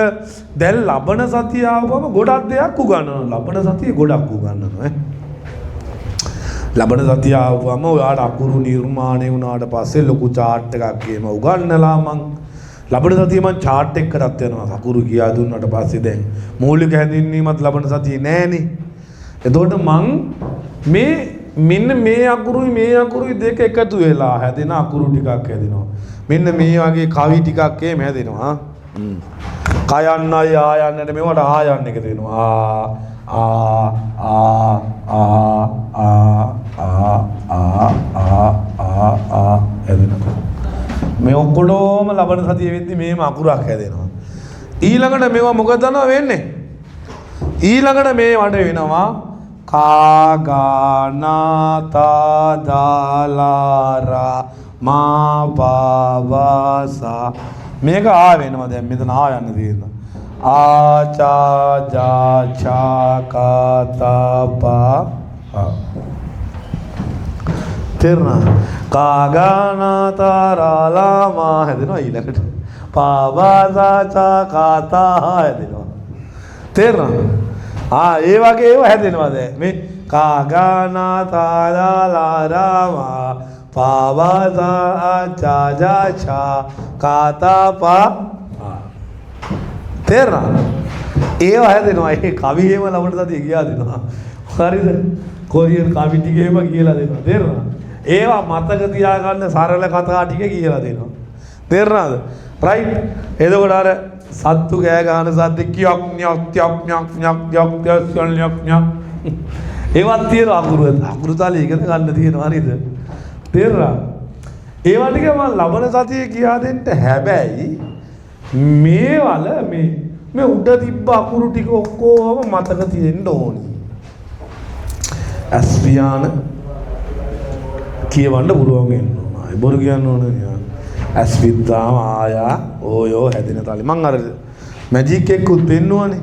දැන් ලබන සතිය ආවම ගොඩක් දෙයක් උගන්වනවා. ලබන සතිය ගොඩක් උගන්වනවා. ලබන සතිය ආවම ඔයාට අකුරු නිර්මාණය වුණාට පස්සේ ලොකු chart එකක් එහෙම උගන්වලා මං ලබන සතියේ මම chart එකකටත් යනවා. අකුරු කියා දුන්නාට පස්සේ දැන් මූලික හැඳින්වීමත් ලබන සතියේ නෑනේ. එතකොට මං මෙන්න මේ අකුරුයි දෙක එකතු වෙලා හැදෙන අකුරු ටිකක් හැදෙනවා. මෙන්න මේ වගේ කවි ටිකක් එහෙම හැදෙනවා. කයන්නයි ආයන්නට මේවට ආයන්න එක දෙනවා. හැදෙනවා. මේ ඔක්කොම ලබන සතිය වෙද්දි මේම අකුරක් හැදෙනවා. ඊළඟට මේවා මොකද දන්නව වෙන්නේ? ඊළඟට මේ වඩ වෙනවා කාගානාතා දාලාරා මා පාවාසා මේක ආ වෙනවා දැන් මෙතන ආ යන්න තියෙනවා ආචාජාචාකාතාපා තේරුණා කාගානාතාරාලාමා හැදෙනවා ඊළඟට පාවාසාචාකාතා හැදෙනවා තේරුණා ඒ වගේ ඒවා හැදෙනවා දැන් මේ කාගානාතාරාලාරාමා පාවාසාචාජාචා කාතාපා තේරුණා ඒවා හැදෙනවා ඒ කවි හේම ලබන සතිය ගියා දෙනවා හරිද කොරියන් කවි ටික හේම කියලා දෙනවා තේරුණා ඒවා මතක තියාගන්න සරල කතා ටික කියලා දෙනවා තේරුණාද රයිට් එතකොට අර සත්තු කෑ ගහන සද්ද කියක් න්‍යක් ත්‍යක් න්‍යක් න්‍යක් යක් ත්‍යක් න්‍යක් න්‍යක් ඒවත් තියෙනවා අකුරු තාලේ ඉගෙන ගන්න තියෙනවා හරිද තේරුණා ඒවා ටික මම ලබන සතියේ කියා දෙන්න හැබැයි මේවල මේ උඩ තිබ්බ අකුරු ටික ඔක්කොම මතක තියෙන්න ඕනි. ඇස්පියාන කියවන්න පුළුවන් වෙන්න ඕන. බොරු කියන්න ඕන නෑ. ඇස්පිද්දාම ආයා ඕයෝ හැදෙන තාලේ මං අර මැජික් එකකුත් පෙන්නුවානේ.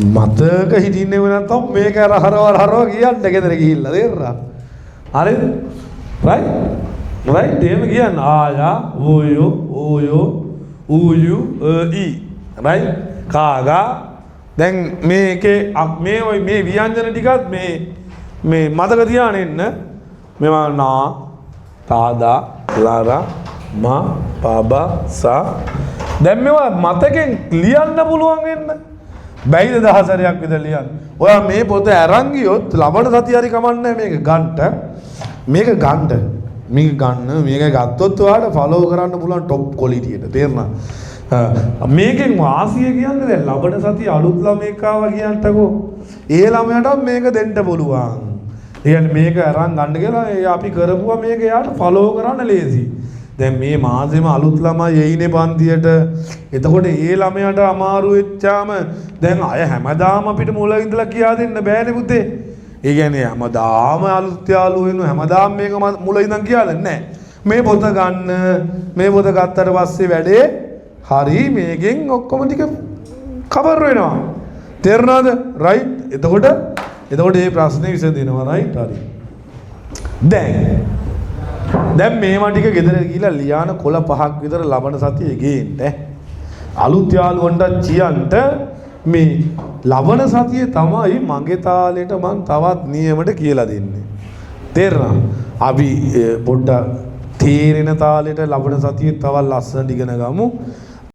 මතක හිටින්නේ නැත්නම් මේක හරව කියන්න ගෙදර ගිහිල්ලා තේරුණා. හරිද? රයිට් එහෙම කියන්න ආයා ඕයෝ ඌයු ඊ රයිට් කාගා දැන් මේකේ මේ ව්‍යංජන ටිකත් මේ මතක තියාගෙන ඉන්න මේවා නා තාදා ලාරා මා පාබා සා දැන් මේවා මතකෙන් ලියන්න පුළුවන් වෙන්න බැයිද 10 සැරයක් විතර ලියන්න ඔයා මේ පොත අරන් ගියොත් ලබන සතිය හරි කමන්නේ මේක ගන්න මේක ගත්තොත් ඔයාලට ෆලෝ කරන්න පුළුවන් টොප් ක්වොලිටියට තේරුණා මේකෙන් වාසිය කියන්නේ දැන් ලබන සතිය අලුත් ළමෙක් ආවා කියන්ටකෝ ඒ ළමයාට මේක දෙන්න පුළුවන් ඒ කියන්නේ මේක අරන් ගන්න කියලා අපි කරපුවා මේක එයාට ෆලෝ කරන්න ලේසි දැන් මේ මාසෙම අලුත් ළමයි එයිනේ පන්තියට එතකොට ඒ ළමයාට අමාරු වෙච්චාම දැන් අය හැමදාම අපිට මුල ඉඳලා කියා දෙන්න බෑනේ පුතේ ඒ කියන්නේ හැමදාම අලුත් යාළුවෝ වෙනවා හැමදාම මේක මුල ඉඳන් කියලා දෙන්නේ නැහැ මේ පොත ගන්න මේ පොත ගත්තට පස්සේ වැඩේ හරි මේකෙන් ඔක්කොම ටික කවර් වෙනවා තේරුණාද රයිට් එතකොට මේ ප්‍රශ්නේ විසඳෙනවා රයිට් හරි දැන් මේවා ටික ගෙදර ගිහිලා ලියාන කොළ 5ක් විතර ලබන සතියේ ගේන්න අලුත් යාළුවන්ට කියන්ට මේ ලබන සතියේ තමයි මගේ තාලෙට මං තවත් නියමයට කියලා දෙන්නේ තේරුණා අපි පොඩ්ඩක් තේරෙන තාලෙට ලබන සතියේ තවත් ලස්සනට ඉගෙන ගමු